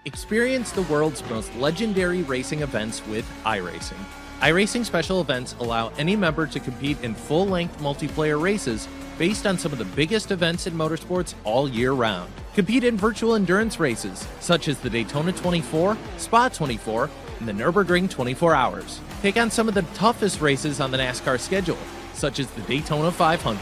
Experience the world's most legendary racing events with iRacing. iRacing special events allow any member to compete in full-length multiplayer races based on some of the biggest events in motorsports all year round. Compete in virtual endurance races, such as the Daytona 24, Spa 24, and the Nürburgring 24 Hours. Take on some of the toughest races on the NASCAR schedule, such as the Daytona 500.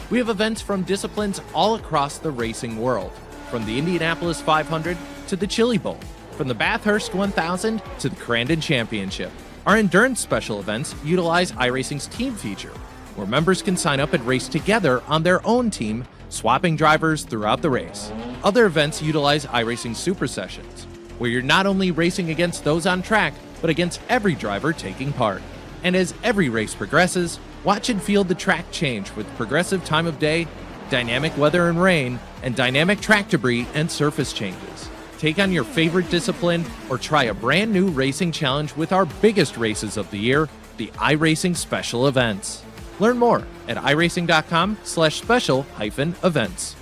We have events from disciplines all across the racing world, from the Indianapolis 500 to the Chili Bowl, from the Bathurst 1000 to the Crandon Championship. Our endurance special events utilize iRacing's team feature, where members can sign up and race together on their own team, swapping drivers throughout the race. Other events utilize iRacing Super Sessions, where you're not only racing against those on track, but against every driver taking part. And as every race progresses, watch and feel the track change with progressive time of day, dynamic weather and rain, and dynamic track debris and surface changes. Take on your favorite discipline or try a brand new racing challenge with our biggest races of the year, the iRacing Special Events. Learn more at iracing.com/special-events.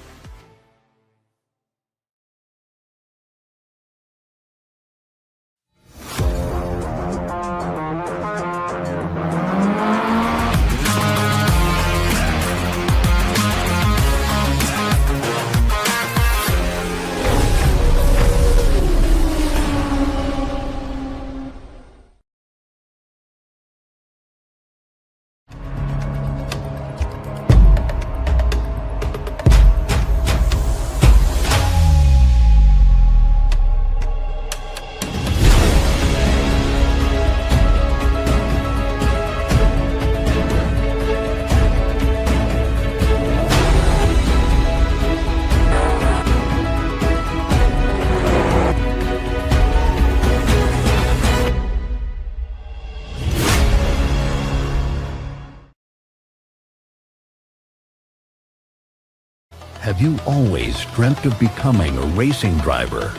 Have you always dreamt of becoming a racing driver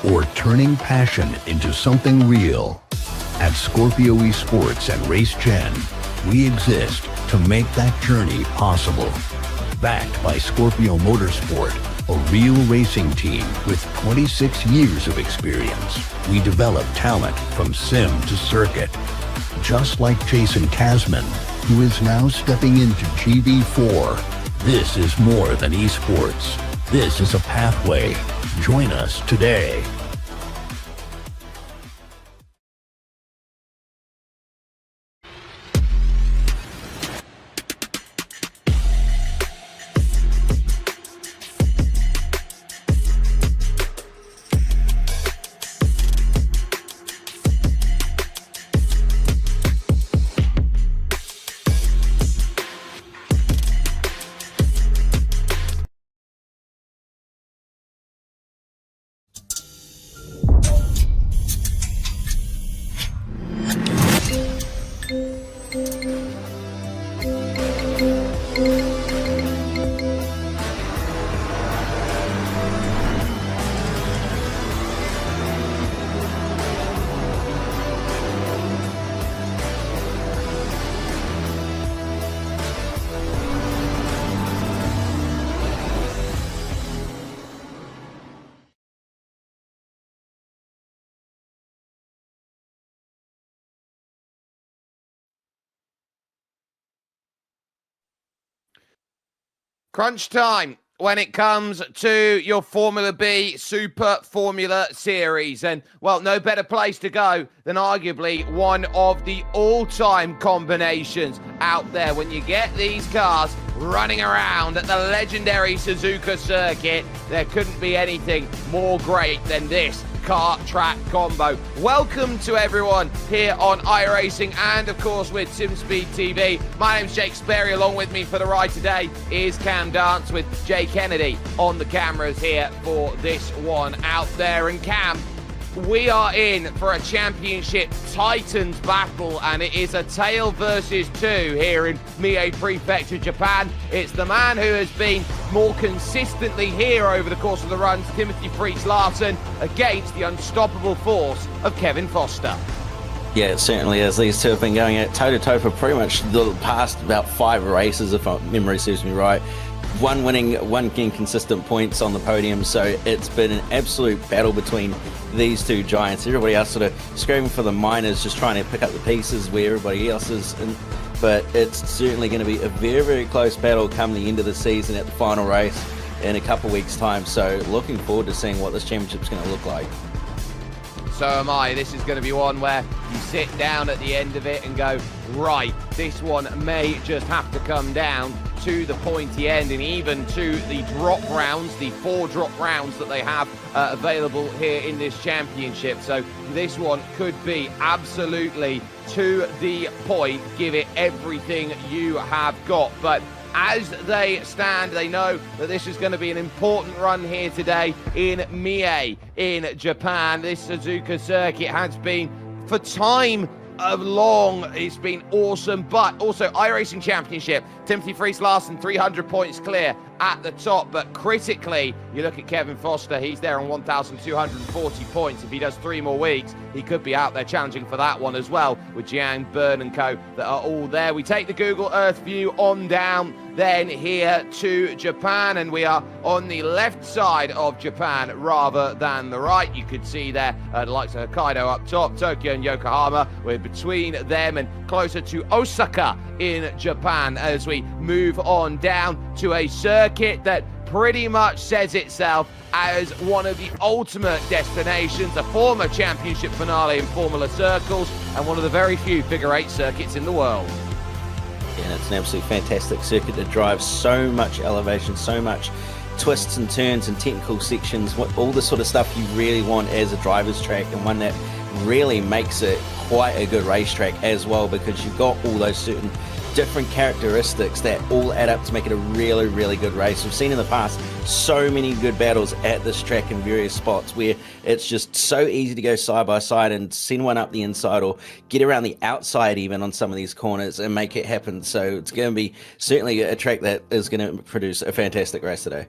or turning passion into something real? At Scorpio Esports and Race Gen, we exist to make that journey possible. Backed by Scorpio Motorsport, a real racing team with 26 years of experience, we develop talent from sim to circuit. Just like Jason Kazman, who is now stepping into GV4. This is more than esports. This is a pathway. Join us today. Crunch time when it comes to your Formula B Super Formula Series. And, well, no better place to go than arguably one of the all-time combinations out there when you get these cars running around at the legendary Suzuka circuit. There couldn't be anything more great than this car track combo. Welcome to everyone here on iRacing and of course with SimSpeed TV. My name's Jake Sperry. Along with me for the ride today is Cam Dance with Jay Kennedy on the cameras here for this one out there. And Cam, we are in for a championship titans battle, and it is a tale versus two here in Mie Prefecture, Japan. It's the man who has been more consistently here over the course of the runs, Timothy Freaks Larson, against the unstoppable force of Kevin Foster. Yeah, it certainly is. These two have been going at toe-to-toe for pretty much the past about 5 races, if my memory serves me right. one winning, one getting consistent points on the podium. So it's been an absolute battle between these two giants. Everybody else sort of screaming for the minors, just trying to pick up the pieces where everybody else is. But it's certainly going to be a very, very close battle come the end of the season at the final race in a couple weeks' time. So looking forward to seeing what this championship's going to look like. So am I. This is going to be one where you sit down at the end of it and go, right, this one may just have to come down to the pointy end and even to the drop rounds, the 4 drop rounds that they have available here in this championship. So this one could be absolutely to the point. Give it everything you have got. But as they stand, they know that this is going to be an important run here today in Mie in Japan. This Suzuka circuit has been, for time of long, it's been awesome, but also iRacing Championship, Timothy Fries-Larsen 300 points clear at the top, but critically, you look at Kevin Foster, he's there on 1,240 points. If he does 3 more weeks, he could be out there challenging for that one as well, with Jiang, Byrne and co that are all there. We take the Google Earth view on down then here to Japan, and we are on the left side of Japan rather than the right. You could see there the likes of Hokkaido up top, Tokyo and Yokohama. We're between them and closer to Osaka in Japan as we move on down to a circuit that pretty much says itself as one of the ultimate destinations, a former championship finale in Formula Circles, and one of the very few figure 8 circuits in the world. And it's an absolutely fantastic circuit to drive. So much elevation, so much twists and turns and technical sections, all the sort of stuff you really want as a driver's track, and one that really makes it quite a good racetrack as well, because you've got all those certain different characteristics that all add up to make it a really, really good race. We've seen in the past so many good battles at this track in various spots where it's just so easy to go side by side and send one up the inside or get around the outside even on some of these corners and make it happen. So it's going to be certainly a track that is going to produce a fantastic race today.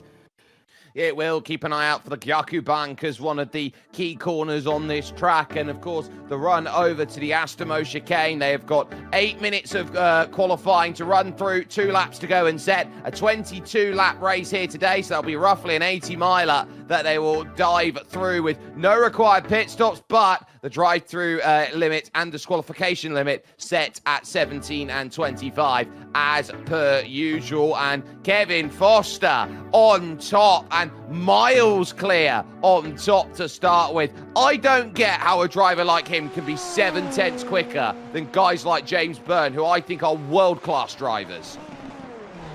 It will. Keep an eye out for the Gyakubank as one of the key corners on this track. And, of course, the run over to the Astamo chicane. They have got 8 minutes of qualifying to run through, 2 laps to go and set a 22-lap race here today. So that'll be roughly an 80-miler that they will dive through with no required pit stops, but the drive-through limit and disqualification limit set at 17 and 25 as per usual. And Kevin Foster on top and miles clear on top to start with. I don't get how a driver like him can be 7/10 quicker than guys like James Byrne, who I think are world-class drivers.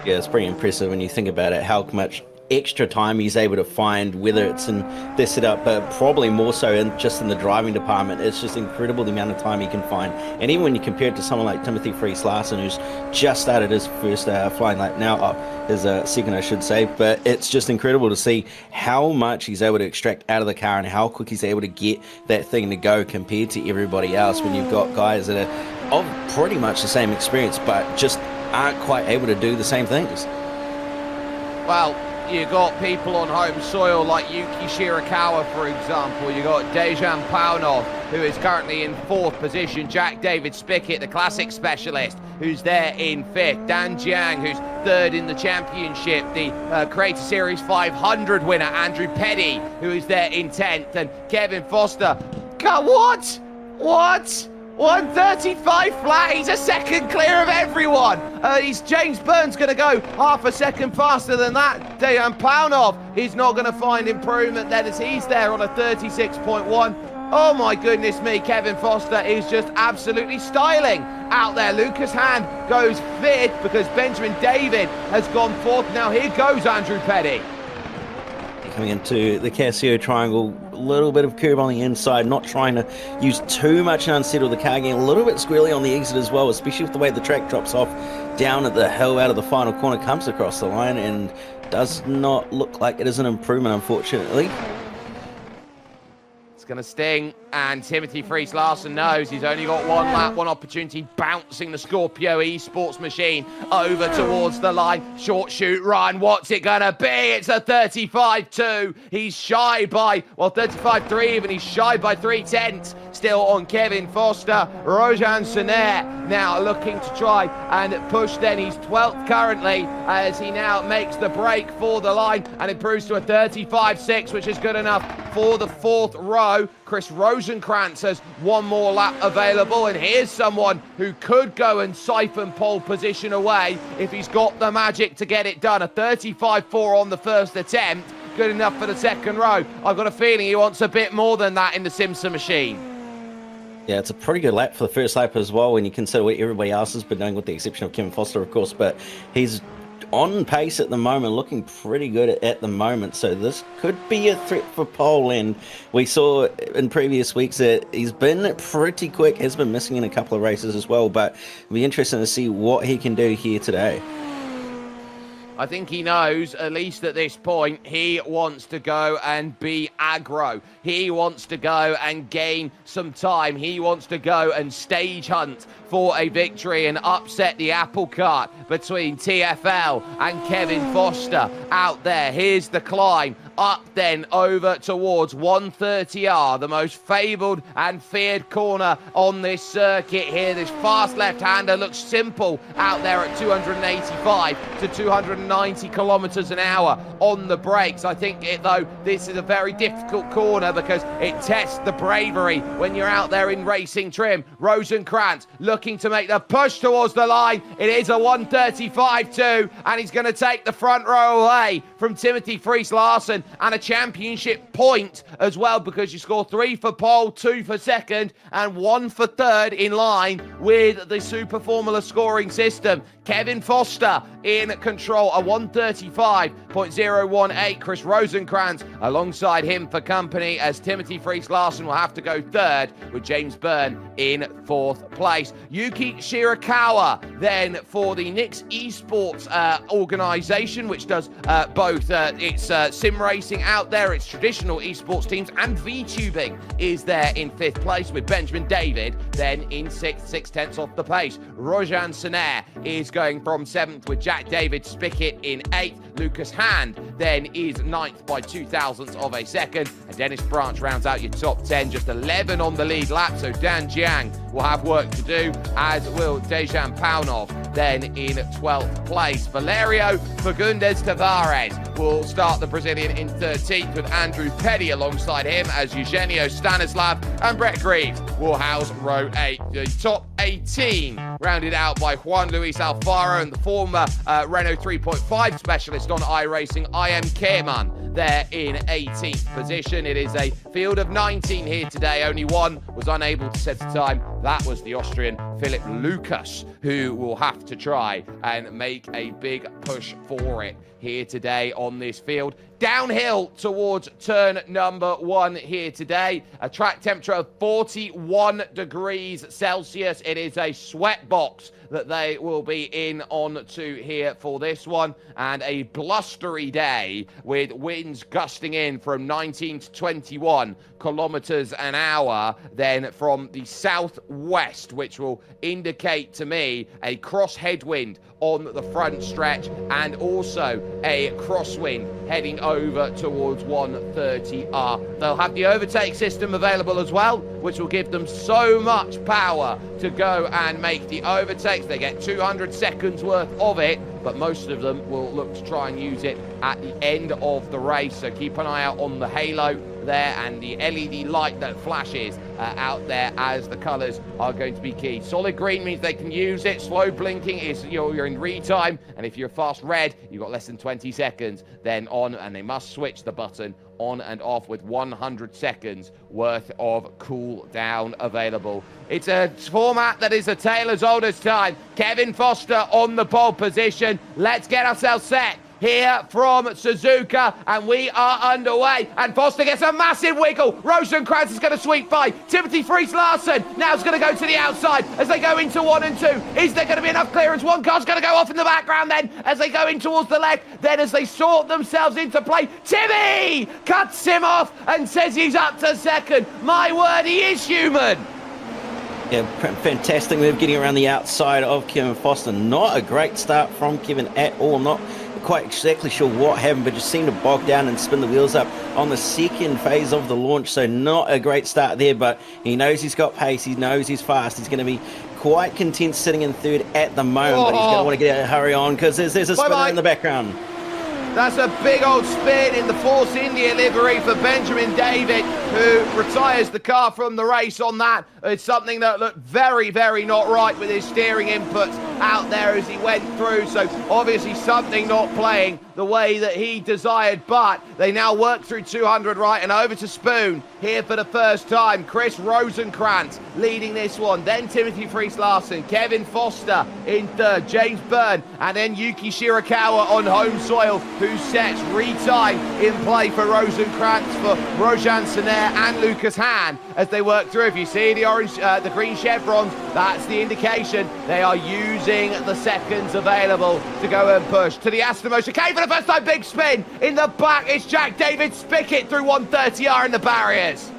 Yeah, it's pretty impressive when you think about it, how much extra time he's able to find, whether it's in this setup, but probably more so in just in the driving department. It's just incredible the amount of time he can find. And even when you compare it to someone like Timothy Fries-Larsen, who's just started his first flying lap now, his second I should say, but it's just incredible to see how much he's able to extract out of the car and how quick he's able to get that thing to go compared to everybody else, when you've got guys that are of pretty much the same experience but just aren't quite able to do the same things. Well, you got people on home soil like Yuki Shirakawa, for example. You got Dejan Paunov, who is currently in 4th position. Jack David Spickett, the classic specialist, who's there in 5th. Dan Jiang, who's 3rd in the championship. The Creator Series 500 winner, Andrew Petty, who is there in 10th. And Kevin Foster. God, what? 135 flat, he's a second clear of everyone. James Byrne's going to go half a second faster than that. Dejan Paunov is not going to find improvement then, as he's there on a 36.1. Oh my goodness me, Kevin Foster is just absolutely styling out there. Lucas Hand goes 5th because Benjamin David has gone 4th. Now here goes Andrew Petty. Coming into the Casio triangle, a little bit of curb on the inside, not trying to use too much and unsettle the car, getting a little bit squirrely on the exit as well, especially with the way the track drops off down at the hill out of the final corner, comes across the line and does not look like it is an improvement, unfortunately. It's going to sting, and Timothy Friis Larsen knows he's only got one lap, one opportunity, bouncing the Scorpio Esports machine over towards the line. Short shoot run, what's it going to be? It's a 35.2. He's shy by, well, 35.3 even. He's shy by 3/10. Still on Kevin Foster. Rojan Senaire now looking to try and push then. He's 12th currently as he now makes the break for the line and improves to a 35.6, which is good enough for the 4th row. Chris Rosenkrantz has one more lap available, and here's someone who could go and siphon pole position away if he's got the magic to get it done. A 35.4 on the first attempt, good enough for the 2nd row. I've got a feeling he wants a bit more than that in the Simpson machine. Yeah, it's a pretty good lap for the first lap as well when you consider what everybody else has been doing, with the exception of Kevin Foster, of course. But he's on pace at the moment, looking pretty good at the moment. So this could be a threat for pole. And we saw in previous weeks that he's been pretty quick, has been missing in a couple of races as well. But it'll be interesting to see what he can do here today. I think he knows, at least at this point, he wants to go and be aggro. He wants to go and gain some time. He wants to go and stage hunt for a victory and upset the apple cart between TFL and Kevin Foster out there. Here's the climb up then over towards 130R, the most fabled and feared corner on this circuit here. This fast left-hander looks simple out there at 285 to 290 kilometers an hour on the brakes. I think, though, this is a very difficult corner because it tests the bravery when you're out there in racing trim. Rosenkrantz looking to make the push towards the line. It is a 135.2, and he's going to take the front row away from Timothy Friis Larsen, and a championship point as well, because you score 3 for pole, 2 for 2nd, and 1 for 3rd in line with the Super Formula scoring system. Kevin Foster in control, a 135.018. Chris Rosenkrantz alongside him for company, as Timothy Friis Larsen will have to go 3rd, with James Byrne in 4th place. Yuki Shirakawa then for the Nix Esports organisation, which does both its sim racing out there, its traditional esports teams, and VTubing, is there in 5th place, with Benjamin David then in 6th, 6/10 off the pace. Rojan Senaire is going from 7th, with Jack David Spickett in 8th. Lucas Hand then is 9th by 0.02 of a second, and Dennis Branch rounds out your top 10, just 11 on the lead lap, so Dan Jiang will have work to do, as will Dejan Paunov then in 12th place. Valerio Fagundes Tavares will start the Brazilian in 13th, with Andrew Petty alongside him, as Eugenio Stanislav and Brett Greaves will house row 8. The top 18 rounded out by Juan Luis Alfaro and the former Renault 3.5 specialist on iRacing, I.M. Kehrman, there in 18th position. It is a field of 19 here today. Only one was unable to set a time. That was the Austrian Philip Lucas, who will have to try and make a big push for it here today on this field. Downhill towards turn number 1 here today. A track temperature of 41 degrees Celsius. It is a sweat box that they will be in on to here for this one, and a blustery day with winds gusting in from 19 to 21 kilometers an hour then from the southwest, which will indicate to me a cross headwind on the front stretch, and also a crosswind heading over towards 130R. They'll have the overtake system available as well, which will give them so much power to go and make the overtakes. They get 200 seconds worth of it, but most of them will look to try and use it at the end of the race. So keep an eye out on the halo there and the LED light that flashes out there, as the colours are going to be key. Solid green means they can use it. Slow blinking is you're in retime, and if you're fast red, you've got less than 20 seconds then on, and they must switch the button on and off with 100 seconds worth of cool down available. It's a format that is a tale as old as time. Kevin Foster on the pole position. Let's get ourselves set here from Suzuka, and we are underway. And Foster gets a massive wiggle. Rosenkrantz is going to sweep by. Timothy Friis-Larsen now is going to go to the outside as they go into 1 and 2. Is there going to be enough clearance? One car's going to go off in the background then as they go in towards the left. Then as they sort themselves into play, Timmy cuts him off and says he's up to second. My word, he is human. Yeah, fantastic move getting around the outside of Kevin Foster. Not a great start from Kevin at all. I'm not quite exactly sure what happened, but just seemed to bog down and spin the wheels up on the second phase of the launch. So not a great start there, but he knows he's got pace. He knows he's fast. He's going to be quite content sitting in third at the moment, but he's going to want to get a hurry on because there's a spinner in the background. That's a big old spin in the Force India livery for Benjamin David, who retires the car from the race on that. It's something that looked very, very not right with his steering inputs out there as he went through. So obviously something not playing the way that he desired, but they now work through 200 right and over to Spoon here for the first time. Chris Rosenkrantz leading this one, then Timothy Friis-Larsen, Kevin Foster in third, James Byrne, and then Yuki Shirakawa on home soil, who sets retime in play for Rosenkrantz, for Rojan Sener and Lucas Hahn as they work through. If you see the orange, the green chevrons, that's the indication they are using the seconds available to go and push. To the Aston Martin chicane for the first time, big spin in the back. It's Jack David Spickett through 130R in the barriers.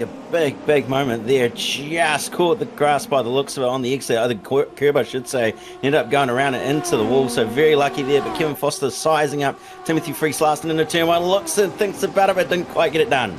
A big moment there. Just caught the grass by the looks of it on the exit, or the curb, I should say. Ended up going around and into the wall, so very lucky there. But Kevin Foster sizing up Timothy Friis-Larsen into turn one, looks and thinks about it, but didn't quite get it done.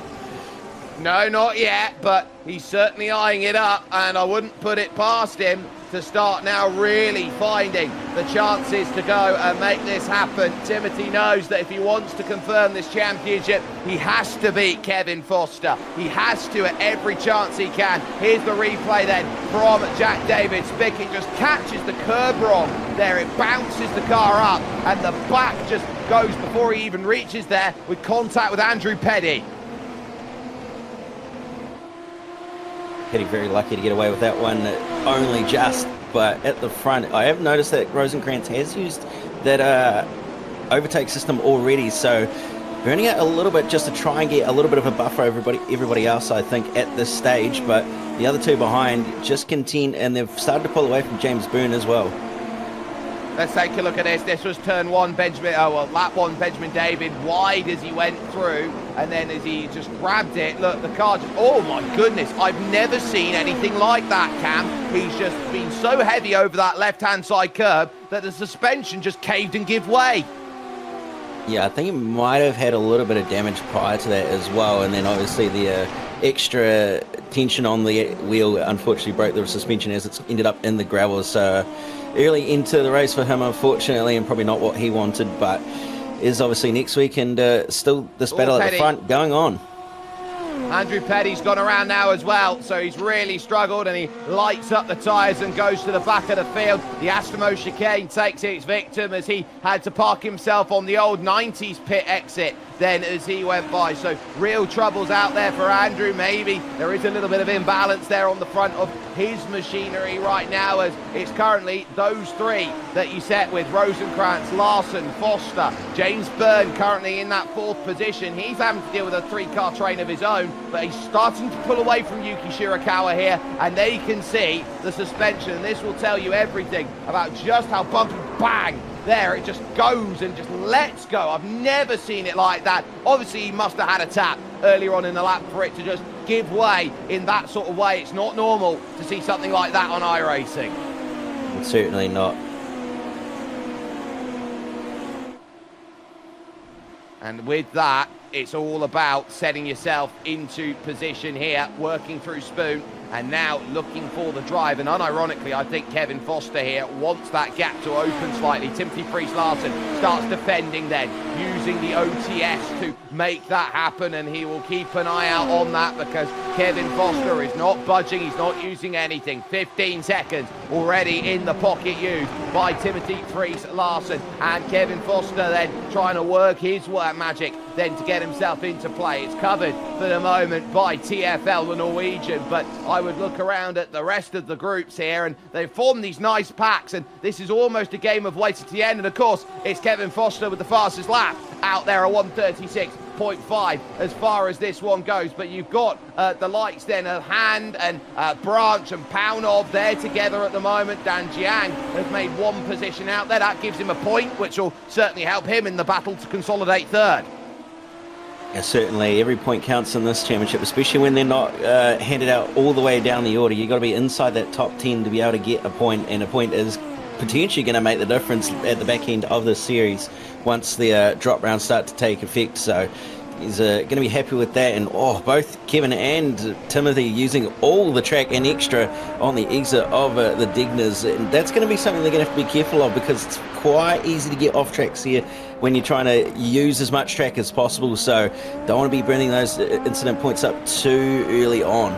No, not yet, but he's certainly eyeing it up, and I wouldn't put it past him to start now really finding the chances to go and make this happen. Timothy knows that if he wants to confirm this championship, he has to beat Kevin Foster. He has to at every chance he can. Here's the replay then from Jack David Spickett. Just catches the curb wrong there. It bounces the car up, and the back just goes before he even reaches there with contact with Andrew Petty. Getting very lucky to get away with that one, only just, but at the front. I have noticed that Rosenkrantz has used that overtake system already, so burning out a little bit just to try and get a little bit of a buffer over everybody else, I think, at this stage. But the other two behind just content, and they've started to pull away from James Byrne as well. Let's take a look at this. This was turn one, lap one, Benjamin David wide as he went through, and then as he just grabbed it, look, the car just, oh my goodness, I've never seen anything like that, Cam. He's just been so heavy over that left-hand side curb that the suspension just caved and gave way. Yeah, I think he might have had a little bit of damage prior to that as well, and then obviously the extra tension on the wheel unfortunately broke the suspension as it's ended up in the gravel. So early into the race for him, unfortunately, and probably not what he wanted, but is obviously next week, and still this battle at the front going on. Andrew Petty's gone around now as well, so he's really struggled, and he lights up the tyres and goes to the back of the field. The Astamo chicane takes its victim as he had to park himself on the old 90s pit exit then as he went by. So real troubles out there for Andrew. Maybe there is a little bit of imbalance there on the front of his machinery right now, as it's currently those three that you set with Rosenkrantz, Larsen, Foster, James Byrne currently in that fourth position. He's having to deal with a three-car train of his own, but he's starting to pull away from Yuki Shirakawa here, and they can see the suspension, and this will tell you everything about just how bumpy, bang, there it just goes and just lets go. I've never seen it like that. Obviously he must have had a tap earlier on in the lap for it to just give way in that sort of way. It's not normal to see something like that on iRacing. Certainly not. And with that, it's all about setting yourself into position here, working through Spoon, and now looking for the drive. And unironically, I think Kevin Foster here wants that gap to open slightly. Timothy Friis-Larsen starts defending then, using the OTS to make that happen, and he will keep an eye out on that because Kevin Foster is not budging. He's not using anything. 15 seconds already in the pocket used by Timothy Friis-Larsen, and Kevin Foster then trying to work his magic then to get himself into play. It's covered for the moment by TFL, the Norwegian, but I would look around at the rest of the groups here, and they've formed these nice packs, and this is almost a game of wait at the end. And of course, it's Kevin Foster with the fastest lap out there, a 1:36.5 as far as this one goes. But you've got the likes then of Hand and Branch and Paunov. They're together at the moment. Dan Jiang has made one position out there. That gives him a point, which will certainly help him in the battle to consolidate third. Yeah, certainly every point counts in this championship, especially when they're not handed out all the way down the order. You've got to be inside that top 10 to be able to get a point, and a point is potentially going to make the difference at the back end of this series once the drop rounds start to take effect. So he's going to be happy with that. And both Kevin and Timothy using all the track and extra on the exit of the Digners, and that's going to be something they're going to have to be careful of, because it's quite easy to get off tracks here when you're trying to use as much track as possible. So don't want to be burning those incident points up too early on.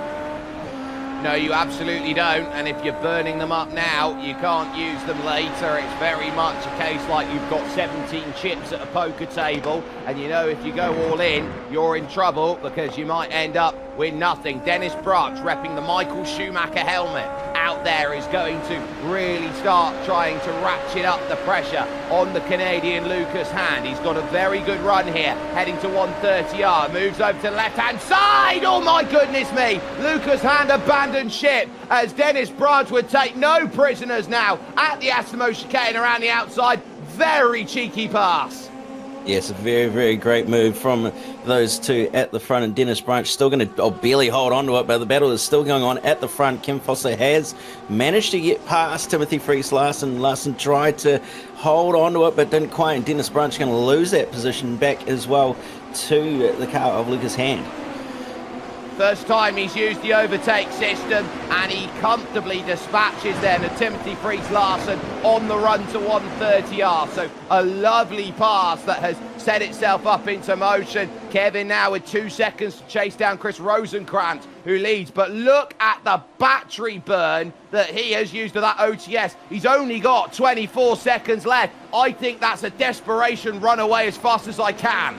No, you absolutely don't. And if you're burning them up now, you can't use them later. It's very much a case like you've got 17 chips at a poker table, and you know if you go all in, you're in trouble, because you might end up with nothing. Dennis Branch, repping the Michael Schumacher helmet, out there is going to really start trying to ratchet up the pressure on the Canadian Lucas Hand. He's got a very good run here, heading to 130R, moves over to the left-hand side. Oh my goodness me, Lucas Hand abandoned ship, as Dennis Branch would take no prisoners now at the Asimo chicane around the outside. Very cheeky pass. Yes, a very, very great move from those two at the front, and Dennis Branch still going to barely hold on to it, but the battle is still going on at the front. Kim Foster has managed to get past Timothy Friis Larson. Larson tried to hold on to it, but didn't quite, and Dennis Branch going to lose that position back as well to the car of Lucas Hand. First time he's used the overtake system, and he comfortably dispatches then a Timothy Friis Larson on the run to 130R. So a lovely pass that has set itself up into motion. Kevin now with 2 seconds to chase down Chris Rosenkrantz, who leads. But look at the battery burn that he has used of that OTS. He's only got 24 seconds left. I think that's a desperation run away as fast as I can.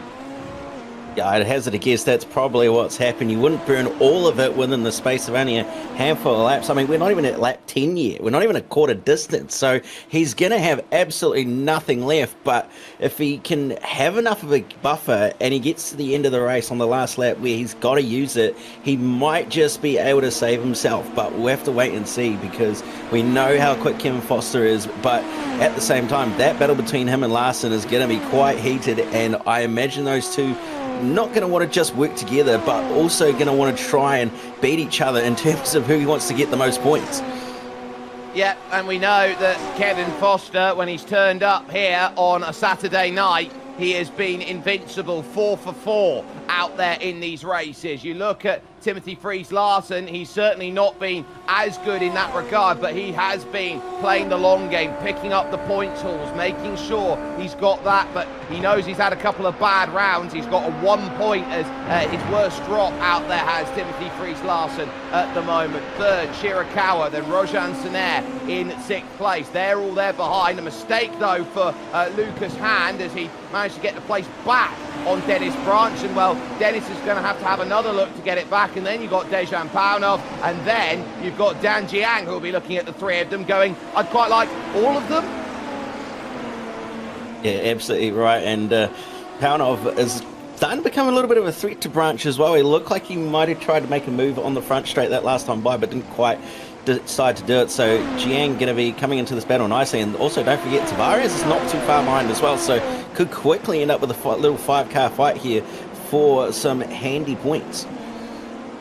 Yeah, I'd hazard a guess that's probably what's happened. You wouldn't burn all of it within the space of only a handful of laps. I mean, we're not even at lap 10 yet. We're not even a quarter distance. So he's going to have absolutely nothing left. But if he can have enough of a buffer and he gets to the end of the race on the last lap where he's got to use it, he might just be able to save himself. But we'll have to wait and see, because we know how quick Kevin Foster is. But at the same time, that battle between him and Larson is going to be quite heated. And I imagine those two not going to want to just work together, but also going to want to try and beat each other in terms of who wants to get the most points. Yeah, and we know that Kevin Foster, when he's turned up here on a Saturday night, he has been invincible, 4 for 4 out there in these races. You look at Timothy Friis Larson, he's certainly not been as good in that regard, but he has been playing the long game, picking up the points hauls, making sure he's got that, but he knows he's had a couple of bad rounds. He's got a 1 point as his worst drop out there has Timothy Friis Larson at the moment. Third, Shirakawa, then Rojan Senair in 6th place. They're all there behind. A mistake, though, for Lucas Hand, as he managed to get the place back on Dennis Branch, and well, Dennis is going to have another look to get it back. And then you've got Dejan Paunov, and then you've got Dan Jiang, who will be looking at the three of them going, I'd quite like all of them. Yeah, absolutely right. And Paunov is starting to become a little bit of a threat to Branch as well. He looked like he might have tried to make a move on the front straight that last time by, but didn't quite decide to do it. So Jiang going to be coming into this battle nicely. And also don't forget, Tavares is not too far behind as well, so could quickly end up with a little 5-car fight here for some handy points.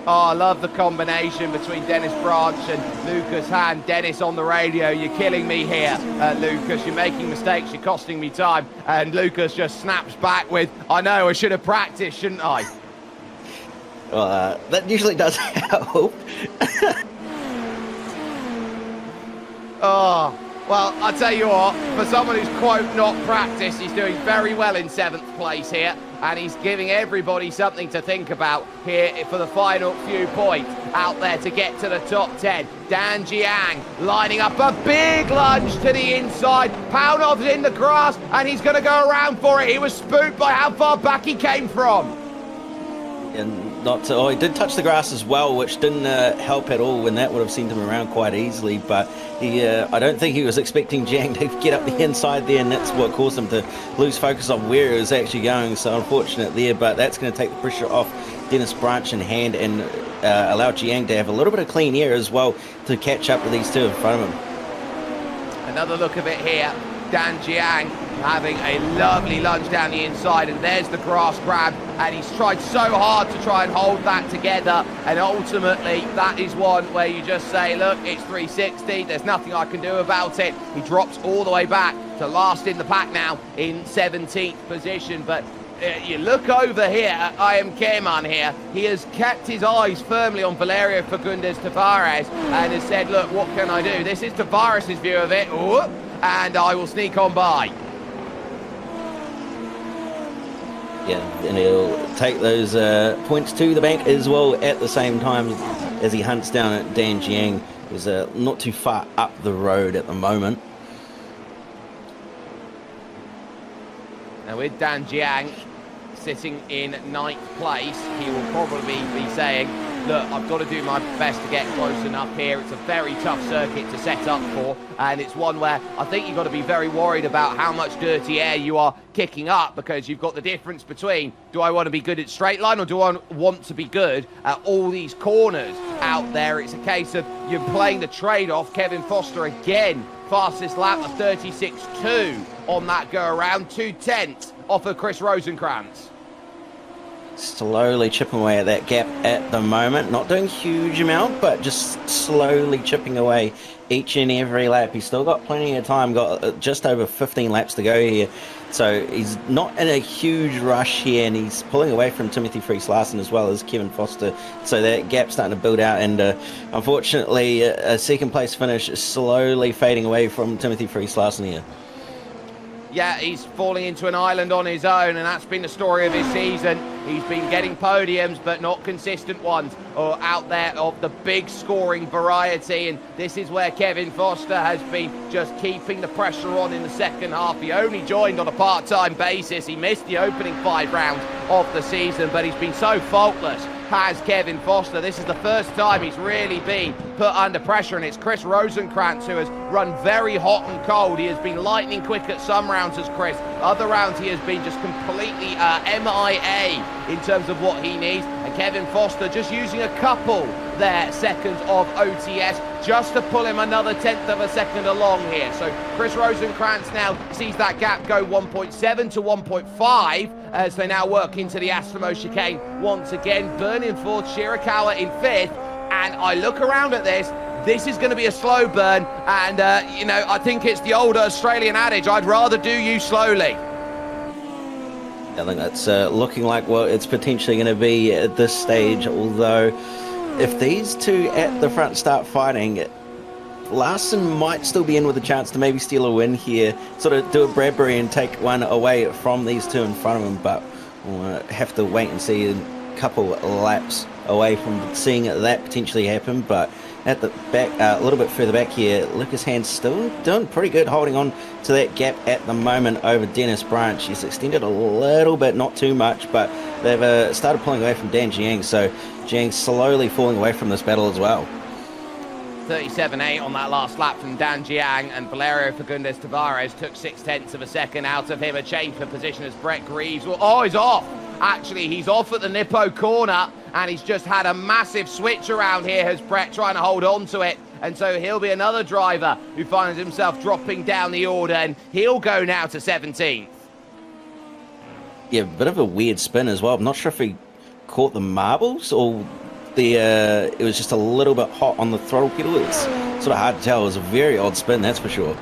Oh, I love the combination between Dennis Branch and Lucas Hand. Dennis on the radio, you're killing me here, Lucas. You're making mistakes, you're costing me time. And Lucas just snaps back with, I know, I should have practiced, shouldn't I? Well, that usually does help. Oh, well, I'll tell you what, for someone who's, quote, not practiced, he's doing very well in 7th place here. And he's giving everybody something to think about here for the final few points out there to get to the top 10. Dan Jiang lining up a big lunge to the inside. Paunov's in the grass, and he's going to go around for it. He was spooked by how far back he came from. And he did touch the grass as well, which didn't help at all, and that would have sent him around quite easily. But I don't think he was expecting Jiang to get up the inside there, and that's what caused him to lose focus on where he was actually going. So unfortunate there, but that's going to take the pressure off Dennis Branch in hand and allow Jiang to have a little bit of clean air as well to catch up with these two in front of him. Another look of it here. Dan Jiang having a lovely lunge down the inside, and there's the grass grab, and he's tried so hard to try and hold that together, and ultimately that is one where you just say, look, it's 360, there's nothing I can do about it. He drops all the way back to last in the pack now in 17th position, but you look over here, I am Keman here, he has kept his eyes firmly on Valerio Fagundes Tavares and has said, look, what can I do? This is Tavares' view of it. Ooh, and I will sneak on by. Yeah, and he'll take those points to the bank as well at the same time as he hunts down at Dan Jiang, who's not too far up the road at the moment. Now with Dan Jiang sitting in 9th place, he will probably be saying, look, I've got to do my best to get close enough here. It's a very tough circuit to set up for, and it's one where I think you've got to be very worried about how much dirty air you are kicking up, because you've got the difference between, do I want to be good at straight line or do I want to be good at all these corners out there? It's a case of you're playing the trade-off. Kevin Foster again, fastest lap of 36.2 on that go around, 2/10 off of Chris Rosenkrantz. Slowly chipping away at that gap at the moment. Not doing a huge amount, but just slowly chipping away each and every lap. He's still got plenty of time, got just over 15 laps to go here. So he's not in a huge rush here, and he's pulling away from Timothy Friis-Larsen as well as Kevin Foster. So that gap's starting to build out, and unfortunately a second place finish is slowly fading away from Timothy Friis-Larsen here. Yeah, he's falling into an island on his own, and that's been the story of his season. He's been getting podiums, but not consistent ones, or out there of the big scoring variety, and this is where Kevin Foster has been just keeping the pressure on in the second half. He only joined on a part-time basis. He missed the opening 5 rounds of the season, but he's been so faultless, has Kevin Foster. This is the first time he's really been put under pressure, and it's Chris Rosenkrantz who has run very hot and cold. He has been lightning quick at some rounds as Chris. Other rounds he has been just completely MIA in terms of what he needs. And Kevin Foster just using a couple there seconds of OTS just to pull him another 1/10 of a second along here. So Chris Rosenkrantz now sees that gap go 1.7 to 1.5 as they now work into the Asimo chicane once again. Burning for Shirakawa in 5th, and I look around at this. This is going to be a slow burn, and I think it's the old Australian adage, I'd rather do you slowly. I think that's looking like what it's potentially going to be at this stage, although if these two at the front start fighting, Larson might still be in with a chance to maybe steal a win here, sort of do a Bradbury and take one away from these two in front of him, but we'll have to wait and see a couple laps away from seeing that potentially happen. But at the back, a little bit further back here, Lucas Hand's still doing pretty good, holding on to that gap at the moment over Dennis Branch. He's extended a little bit, not too much, but they've started pulling away from Dan Jiang, so Jiang's slowly falling away from this battle as well. 37.8 on that last lap from Dan Jiang, and Valerio Fagundes Tavares took 0.6 of a second out of him. A change for position as Brett Greaves. Oh, he's off. Actually, he's off at the Nippo corner, and he's just had a massive switch around here as Brett trying to hold on to it. And so he'll be another driver who finds himself dropping down the order, and he'll go now to 17th. Yeah, a bit of a weird spin as well. I'm not sure if he caught the marbles or it was just a little bit hot on the throttle pedal. It's sort of hard to tell. It was a very odd spin, that's for sure.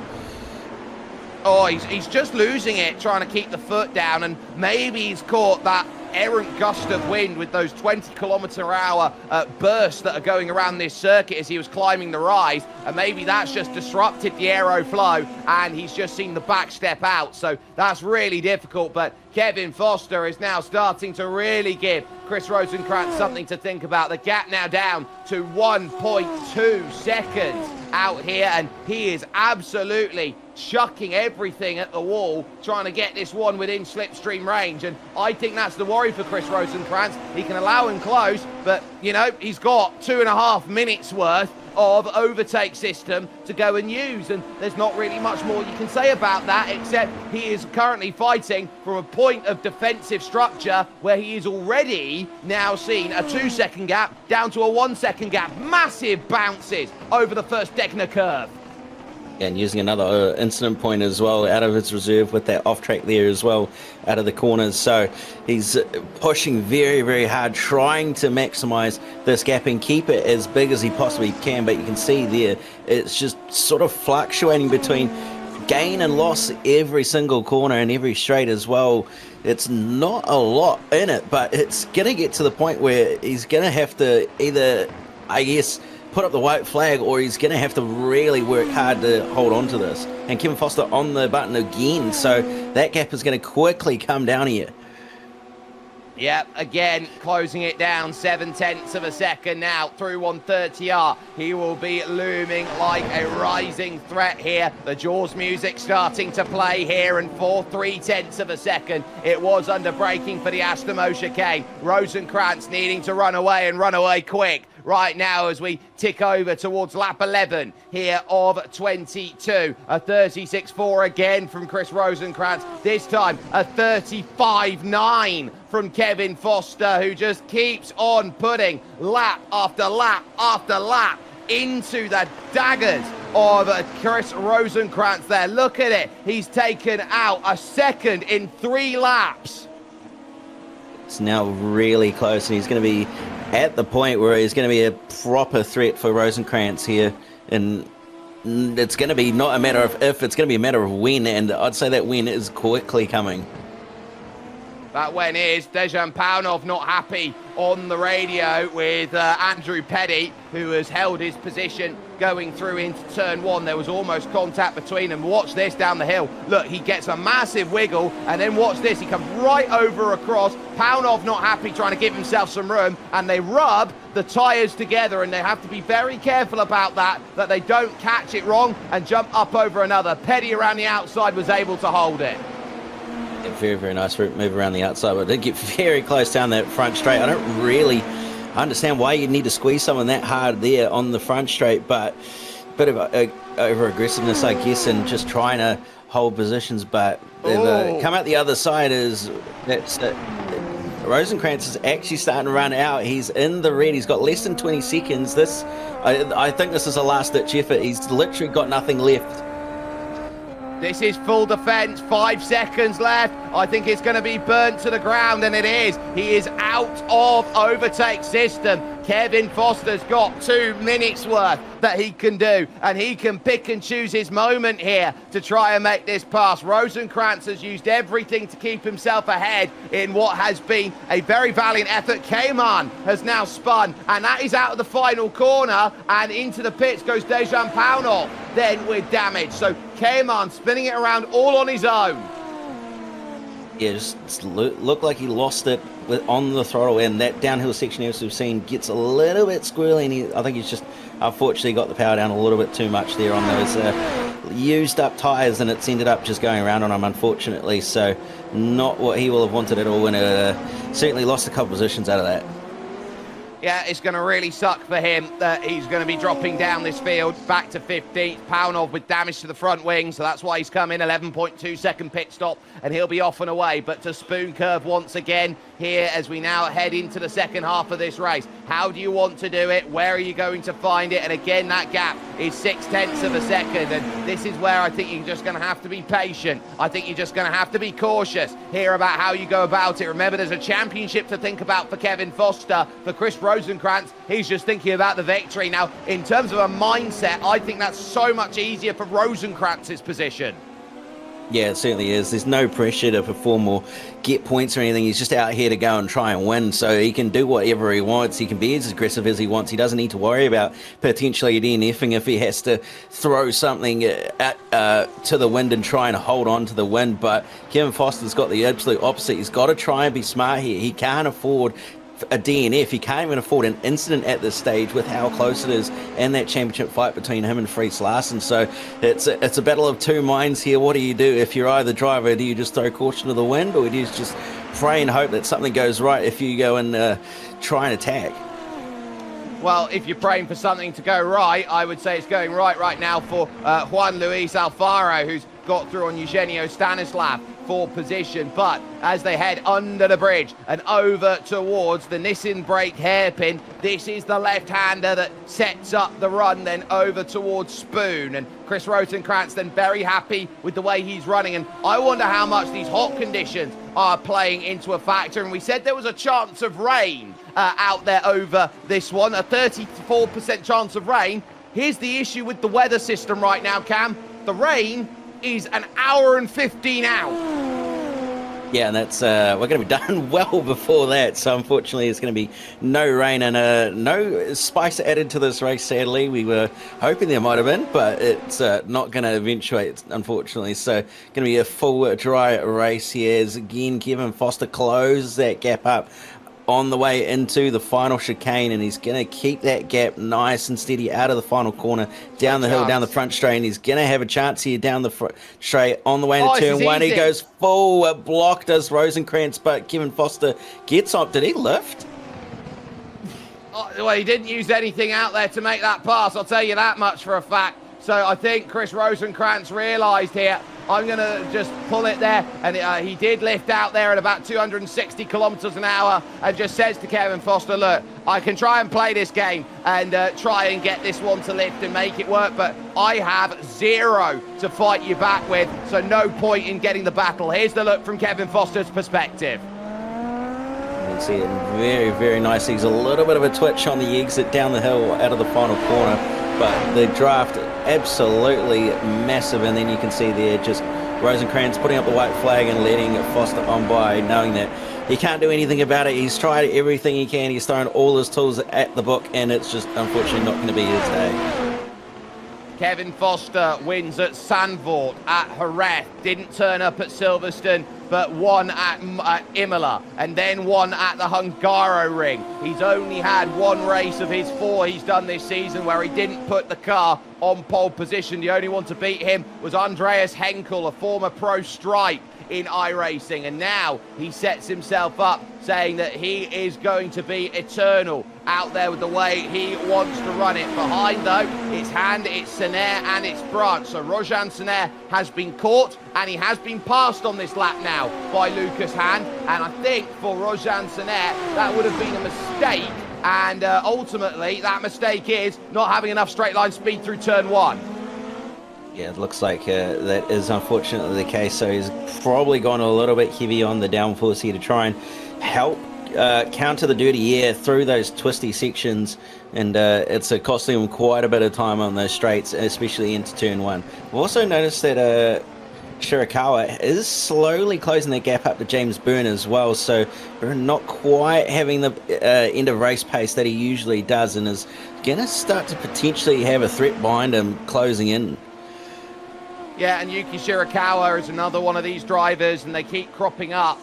Oh, he's just losing it, trying to keep the foot down, and maybe he's caught that errant gust of wind with those 20-kilometer-hour bursts that are going around this circuit as he was climbing the rise, and maybe that's just disrupted the aeroflow, and he's just seen the back step out, so that's really difficult. But Kevin Foster is now starting to really give Chris Rosenkrantz something to think about. The gap now down to 1.2 seconds out here, and he is absolutely chucking everything at the wall, trying to get this one within slipstream range. And I think that's the worry for Chris Rosenkrantz. He can allow him close, but, you know, he's got 2.5 minutes worth of overtake system to go and use, and there's not really much more you can say about that, except he is currently fighting from a point of defensive structure where he is already now seen a 2-second gap down to a 1-second gap. Massive bounces over the first Degner curve. And using another incident point as well out of his reserve with that off track there as well, out of the corners. So he's pushing very, very hard, trying to maximize this gap and keep it as big as he possibly can. But you can see there, it's just sort of fluctuating between gain and loss every single corner and every straight as well. It's not a lot in it, but it's going to get to the point where he's going to have to either, I guess, put up the white flag, or he's going to have to really work hard to hold on to this. And Kevin Foster on the button again, so that gap is going to quickly come down here. Yep, again, closing it down 0.7 of a second now through 130R. He will be looming like a rising threat here. The Jaws music starting to play here, and for 0.3 of a second, it was under braking for the Aston Martin chicane. Rosenkrantz needing to run away and run away quick right now as we tick over towards lap 11 here of 22. A 36.4 again from Chris Rosenkrantz. This time a 35.9 from Kevin Foster, who just keeps on putting lap after lap after lap into the daggers of Chris Rosenkrantz there. Look at it. He's taken out a second in 3 laps. It's now really close, and he's going to be at the point where he's going to be a proper threat for Rosenkrantz here. And it's going to be not a matter of if, it's going to be a matter of when, and I'd say that when is quickly coming. That when is Dejan Paunov not happy on the radio with Andrew Petty, who has held his position going through into turn 1. There was almost contact between them. Watch this down the hill. Look, he gets a massive wiggle, and then watch this. He comes right over across. Paunov not happy, trying to give himself some room, and they rub the tyres together, and they have to be very careful about that they don't catch it wrong and jump up over another. Petty around the outside was able to hold it. Very, very nice move around the outside, but did get very close down that front straight. I don't really understand why you'd need to squeeze someone that hard there on the front straight, but a bit of over aggressiveness, I guess, and just trying to hold positions. But come out the other side is that's it. Rosenkrantz is actually starting to run out. He's in the red. He's got less than 20 seconds. I think this is a last-ditch effort. He's literally got nothing left. This is full defense, 5 seconds left. I think it's going to be burnt to the ground, and it is. He is out of overtake system. Kevin Foster's got 2 minutes worth that he can do, and he can pick and choose his moment here to try and make this pass. Rosenkrantz has used everything to keep himself ahead in what has been a very valiant effort. Cayman has now spun, and that is out of the final corner, and into the pits goes Dejan Paunov, then with damage. So Cayman spinning it around all on his own. Yeah, just looked like he lost it on the throttle, and that downhill section, as we've seen, gets a little bit squirrely, and I think he's just unfortunately got the power down a little bit too much there on those used up tyres, and it's ended up just going around on him, unfortunately. So not what he will have wanted at all, and certainly lost a couple positions out of that. Yeah, it's going to really suck for him that he's going to be dropping down this field back to 15th. Paunov with damage to the front wing, so that's why he's come in. 11.2 second pit stop, and he'll be off and away. But to spoon curve once again here as we now head into the second half of this race. How do you want to do it? Where are you going to find it? And again, that gap is 0.6 of a second, and this is where I think you're just going to have to be patient. I think you're just going to have to be cautious here about how you go about it. Remember, there's a championship to think about for Kevin Foster. For Chris Rosenkrantz, he's just thinking about the victory. Now, in terms of a mindset, I think that's so much easier for Rosenkrantz's position. Yeah, it certainly is. There's no pressure to perform or get points or anything. He's just out here to go and try and win, so he can do whatever he wants. He can be as aggressive as he wants. He doesn't need to worry about potentially DNFing if he has to throw something to the wind and try and hold on to the wind. But Kevin Foster's got the absolute opposite. He's got to try and be smart here. He can't afford a DNF. He can't even afford an incident at this stage with how close it is and that championship fight between him and Fries Larsen. So it's a battle of two minds here. What do you do if you're either driver? Do you just throw caution to the wind, or do you just pray and hope that something goes right if you go and try and attack? Well, if you're praying for something to go right, I would say it's going right now for Juan Luis Alfaro, who's got through on Eugenio Stanislav for position. But as they head under the bridge and over towards the Nissan brake hairpin, this is the left-hander that sets up the run then over towards Spoon. And Chris Rosenkrantz then very happy with the way he's running. And I wonder how much these hot conditions are playing into a factor. And we said there was a chance of rain out there over this one, a 34% chance of rain. Here's the issue with the weather system right now, Cam. The rain is an hour and 15 out. Yeah, and that's we're going to be done well before that. So unfortunately, it's going to be no rain and no spice added to this race. Sadly, we were hoping there might have been, but it's not going to eventuate, unfortunately. So going to be a full dry race here. As again, Kevin Foster closes that gap up on the way into the final chicane, and he's going to keep that gap nice and steady out of the final corner, down the hill, down the front straight, and he's going to have a chance here down the front straight on the way into turn one. He goes full block, does Rosenkrantz, but Kevin Foster gets up. Did he lift? Well, he didn't use anything out there to make that pass, I'll tell you that much for a fact. So I think Chris Rosenkrantz realised here, I'm going to just pull it there. And he did lift out there at about 260 kilometres an hour and just says to Kevin Foster, look, I can try and play this game and try and get this one to lift and make it work, but I have zero to fight you back with, so no point in getting the battle. Here's the look from Kevin Foster's perspective. You can see it very, very nicely. He's a little bit of a twitch on the exit down the hill out of the final corner, but the draft absolutely massive. And then you can see there just Rosenkrantz putting up the white flag and letting Foster on by, knowing that he can't do anything about it. He's tried everything he can. He's thrown all his tools at the book, and it's just unfortunately not going to be his day. Kevin Foster wins at Zandvoort, at Jerez, didn't turn up at Silverstone, but won at Imola, and then won at the Hungaroring. He's only had one race of his four he's done this season where he didn't put the car on pole position. The only one to beat him was Andreas Henkel, a former pro Stripe in iRacing, and now he sets himself up saying that he is going to be eternal out there with the way he wants to run it. Behind though, it's Hand, it's Sener and it's Branch. So Rojan Sener has been caught and he has been passed on this lap now by Lucas Hand, and I think for Rojan Sener that would have been a mistake, and ultimately that mistake is not having enough straight line speed through turn one. Yeah, it looks like that is unfortunately the case. So he's probably gone a little bit heavy on the downforce here to try and help counter the dirty air through those twisty sections, and it's costing him quite a bit of time on those straights, especially into turn one. We've also noticed that Shirakawa is slowly closing that gap up to James Byrne as well, so Byrne not quite having the end of race pace that he usually does, and is going to start to potentially have a threat behind him closing in. Yeah, and Yuki Shirakawa is another one of these drivers, and they keep cropping up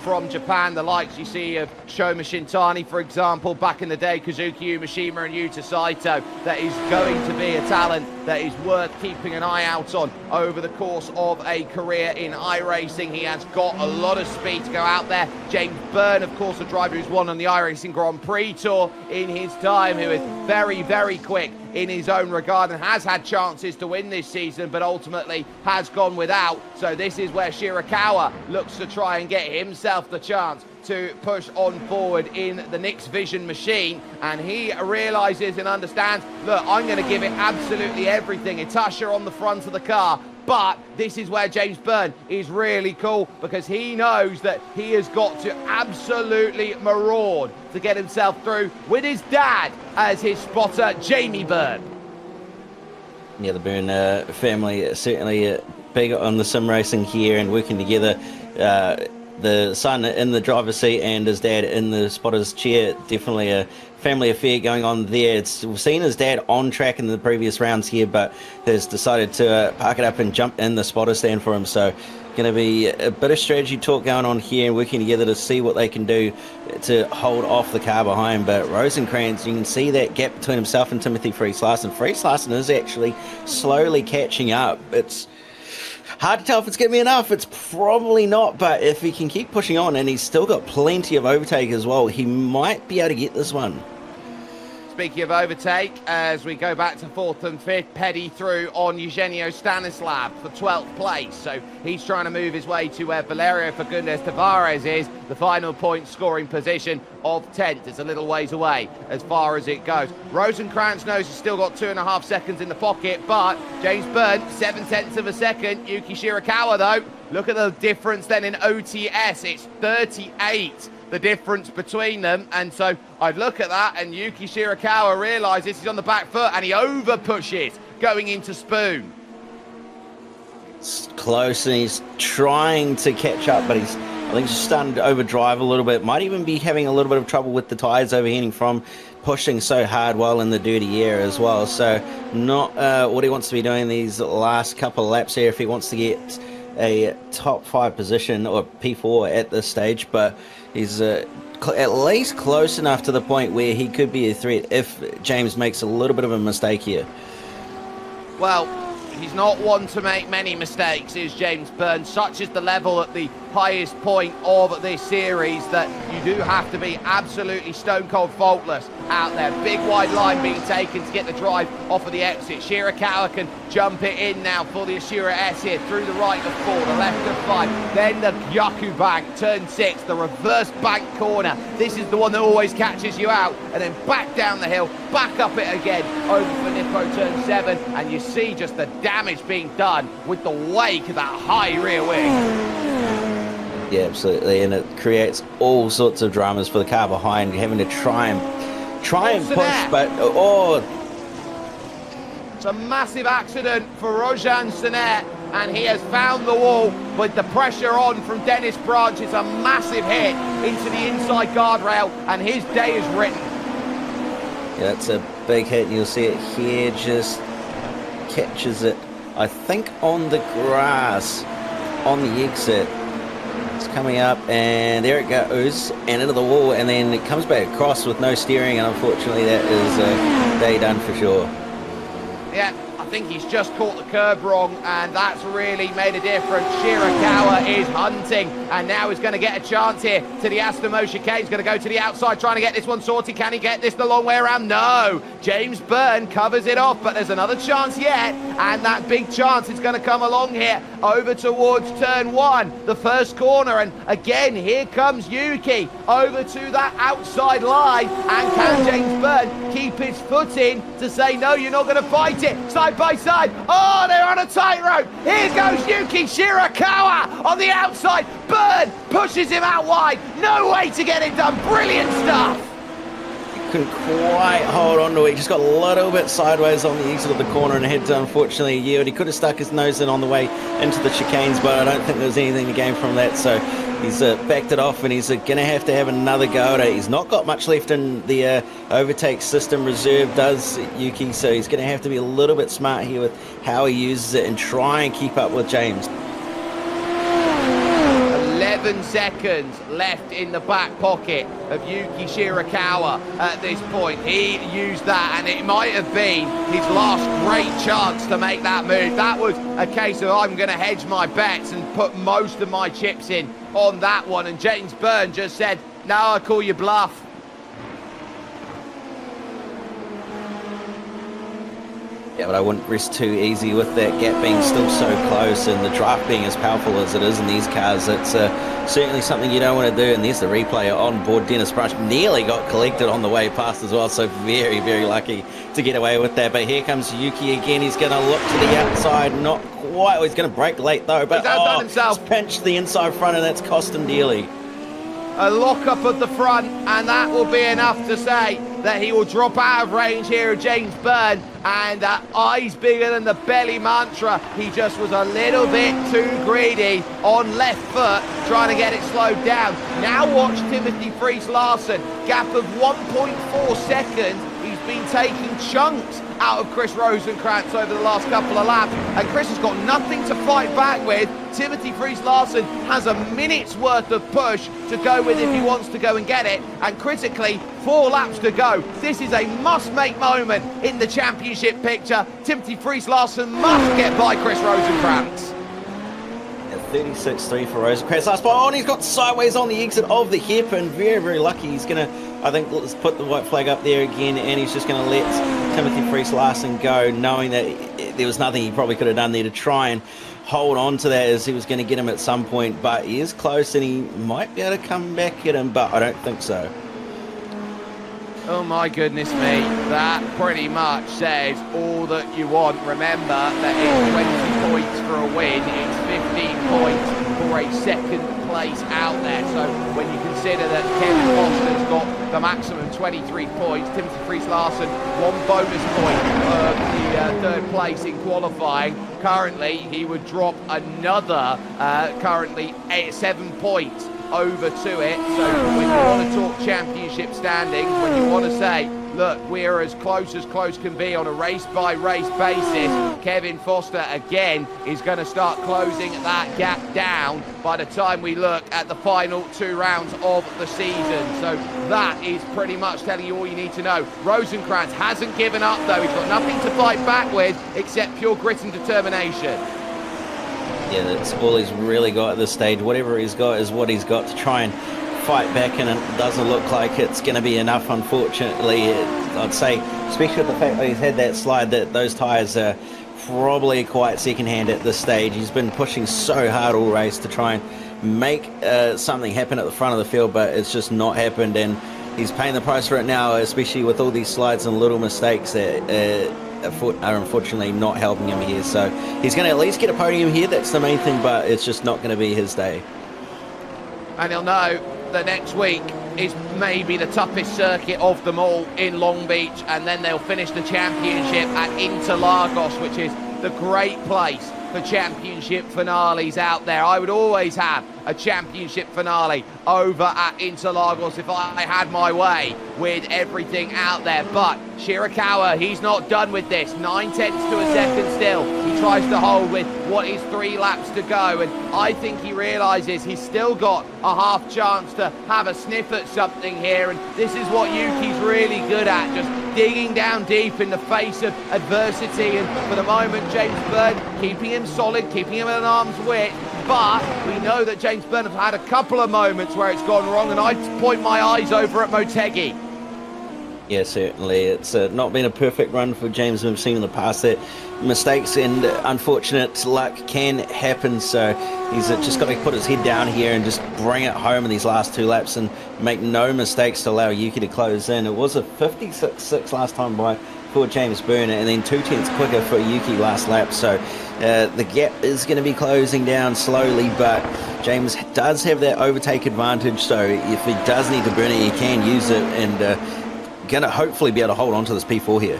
from Japan. The likes you see of Shoma Shintani, for example, back in the day, Kazuki Umeshima and Yuta Saito. That is going to be a talent that is worth keeping an eye out on over the course of a career in iRacing. He has got a lot of speed to go out there. James Byrne, of course, a driver who's won on the iRacing Grand Prix Tour in his time, who is very, very quick in his own regard and has had chances to win this season, but ultimately has gone without. So this is where Shirakawa looks to try and get himself the chance to push on forward in the Nix Vision machine, and he realizes and understands, look, I'm going to give it absolutely everything. Itasha on the front of the car, but this is where James Byrne is really cool, because he knows that he has got to absolutely maraud to get himself through with his dad as his spotter, Jamie Byrne. Yeah, the Byrne family certainly big on the sim racing here and working together. The son in the driver's seat and his dad in the spotter's chair, definitely a family affair going on there. We've seen his dad on track in the previous rounds here, but has decided to park it up and jump in the spotter stand for him. So Going to be a bit of strategy talk going on here and working together to see what they can do to hold off the car behind. But Rosenkrantz, you can see that gap between himself and Timothy Friis-Larsen. Friis-Larsen is actually slowly catching up. It's hard to tell if it's going to be enough. It's probably not, but if he can keep pushing on, and he's still got plenty of overtake as well, he might be able to get this one. Speaking of overtake, as we go back to 4th and 5th, Petty through on Eugenio Stanislav for 12th place. So he's trying to move his way to where Valerio Fagundes Tavares is, the final point scoring position of 10th. It's a little ways away as far as it goes. Rosenkrantz knows he's still got 2.5 seconds in the pocket, but James Byrne, 7/10 of a second. Yuki Shirakawa, though, look at the difference then in OTS. It's 38. The difference between them, and so I'd look at that, and Yuki Shirakawa realises he's on the back foot, and he over pushes going into Spoon. It's close, and he's trying to catch up, but I think he's starting to overdrive a little bit. Might even be having a little bit of trouble with the tyres overheating from pushing so hard while in the dirty air as well. So not what he wants to be doing these last couple of laps here if he wants to get a top 5 position or P4 at this stage, but he's at least close enough to the point where he could be a threat if James makes a little bit of a mistake here. Well, he's not one to make many mistakes, is James Byrne. Such is the level at the highest point of this series that you do have to be absolutely stone cold faultless out there. Big wide line being taken to get the drive off of the exit. Shirakawa can jump it in now for the Ashura S here through the right of 4, the left of 5, then the Gyaku bank, turn 6, the reverse bank corner. This is the one that always catches you out, and then back down the hill, back up it again over for Nippo turn 7, and you see just the damage being done with the wake of that high rear wing. Yeah, absolutely, and it creates all sorts of dramas for the car behind, having to try and push, but it's a massive accident for Rojan Senet, and he has found the wall with the pressure on from Dennis Branch. It's a massive hit into the inside guardrail, and his day is written. Yeah, that's a big hit, and you'll see it here, just catches it, I think, on the grass, on the exit. It's coming up, and there it goes, and into the wall, and then it comes back across with no steering, and unfortunately that is a day done for sure. Yeah, I think he's just caught the curb wrong, and that's really made a difference. Shirakawa is hunting, and now he's going to get a chance here to the Astamo chicane. He's going to go to the outside, trying to get this one sorted. Can he get this the long way around? No! James Byrne covers it off, but there's another chance yet, and that big chance is going to come along here over towards turn 1, the first corner, and again, here comes Yuki over to that outside line, and can James Byrne keep his foot in to say, no, you're not going to fight it, side by side. Oh, they're on a tightrope. Here goes Yuki Shirakawa on the outside. Byrne pushes him out wide. No way to get it done. Brilliant stuff. Couldn't quite hold on to it. He just got a little bit sideways on the exit of the corner and had to unfortunately yield. He could have stuck his nose in on the way into the chicanes, but I don't think there was anything to gain from that. So he's backed it off, and he's going to have another go at it. He's not got much left in the overtake system reserve, does Yuki, so he's going to have to be a little bit smart here with how he uses it and try and keep up with James. 11 seconds left in the back pocket of Yuki Shirakawa at this point. He used that, and it might have been his last great chance to make that move. That was a case of I'm going to hedge my bets and put most of my chips in on that one, and James Byrne just said, no, I call you bluff. Yeah, but I wouldn't rest too easy with that gap being still so close and the draft being as powerful as it is in these cars. It's certainly something you don't want to do, and there's the replay on board. Dennis Branch nearly got collected on the way past as well, so very, very lucky to get away with that. But here comes Yuki again. He's going to look to the outside, not quite. He's going to brake late though, but himself. He's pinched the inside front, and that's cost him dearly. A lock-up at the front, and that will be enough to say that he will drop out of range here of James Byrne, and eyes bigger than the belly mantra. He just was a little bit too greedy on left foot, trying to get it slowed down. Now watch Timothy Friis-Larsen, gap of 1.4 seconds. He's been taking chunks out of Chris Rosenkrantz over the last couple of laps, and Chris has got nothing to fight back with. Timothy Friis-Larsen has a minute's worth of push to go with if he wants to go and get it, and critically, 4 laps to go. This is a must-make moment in the championship picture. Timothy Friis-Larsen must get by Chris Rosenkrantz. 36.3 for Rosenkrantz. Last spot. Oh, and he's got sideways on the exit of the hairpin. Very, very lucky. He's going to, I think, let's put the white flag up there again, and he's just going to let Timothy Friis-Larsen go, knowing that there was nothing he probably could have done there to try and hold on to that, as he was going to get him at some point. But he is close, and he might be able to come back at him, but I don't think so. Oh my goodness me, that pretty much says all that you want. Remember that it's 20 points for a win, it's 15 points for a second place out there. So when you consider that Kevin Foster's got the maximum 23 points, Timothy Friis-Larsen 1 bonus point for the third place in qualifying. Currently, he would drop another, 7 points over to it. So when you want to talk championship standings, when you want to say, look, we're as close can be on a race-by-race basis, Kevin Foster again is going to start closing that gap down by the time we look at the final 2 rounds of the season. So that is pretty much telling you all you need to know. Rosenkrantz hasn't given up though. He's got nothing to fight back with except pure grit and determination. Yeah, that's all he's really got at this stage. Whatever he's got is what he's got to try and fight back, and it doesn't look like it's going to be enough, unfortunately. I'd say, especially with the fact that he's had that slide, that those tyres are probably quite second-hand at this stage. He's been pushing so hard all race to try and make something happen at the front of the field, but it's just not happened, and he's paying the price for it now, especially with all these slides and little mistakes that are unfortunately not helping him here. So he's going to at least get a podium here, that's the main thing, but it's just not going to be his day. And he'll know that next week is maybe the toughest circuit of them all in Long Beach, and then they'll finish the championship at Interlagos, which is the great place for championship finales out there. I would always have a championship finale over at Interlagos if I had my way with everything out there. But Shirakawa, he's not done with this. 9/10 to a second still. He tries to hold with what is 3 laps to go, and I think he realizes he's still got a half chance to have a sniff at something here, and this is what Yuki's really good at, just digging down deep in the face of adversity. And for the moment, James Byrne keeping him solid, keeping him at an arm's width, but we know that James Byrne have had a couple of moments where it's gone wrong, and I'd point my eyes over at Motegi. Yeah, certainly. It's not been a perfect run for James. We've seen in the past that mistakes and unfortunate luck can happen, so he's just got to put his head down here and just bring it home in these last 2 laps and make no mistakes to allow Yuki to close in. It was a 56.6 last time by for James Byrne, and then 2/10 quicker for Yuki last lap, so the gap is going to be closing down slowly, but James does have that overtake advantage, so if he does need to burn it, he can use it, and going to hopefully be able to hold on to this P4 here.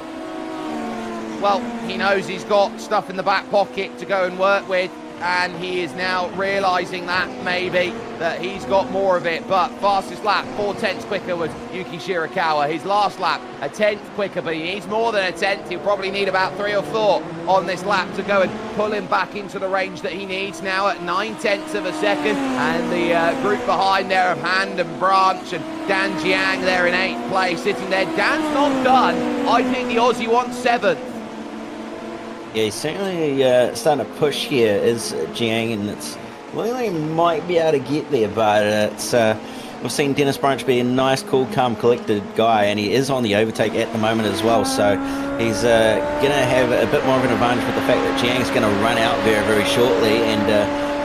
Well, he knows he's got stuff in the back pocket to go and work with, and he is now realising that maybe that he's got more of it. But fastest lap, 4/10 quicker, was Yuki Shirakawa. His last lap, a 10th quicker, but he needs more than a 10th. He'll probably need about 3 or 4 on this lap to go and pull him back into the range that he needs now at 9/10 of a second. And the group behind there of Hand and Branch and Dan Jiang there in 8th place, sitting there. Dan's not done. I think the Aussie wants 7th. Yeah, he's certainly starting to push here, is Jiang, and it's well, he might be able to get there, but it's we've seen Dennis Branch be a nice, cool, calm, collected guy, and he is on the overtake at the moment as well, so he's going to have a bit more of an advantage with the fact that Jiang's going to run out very, very shortly, and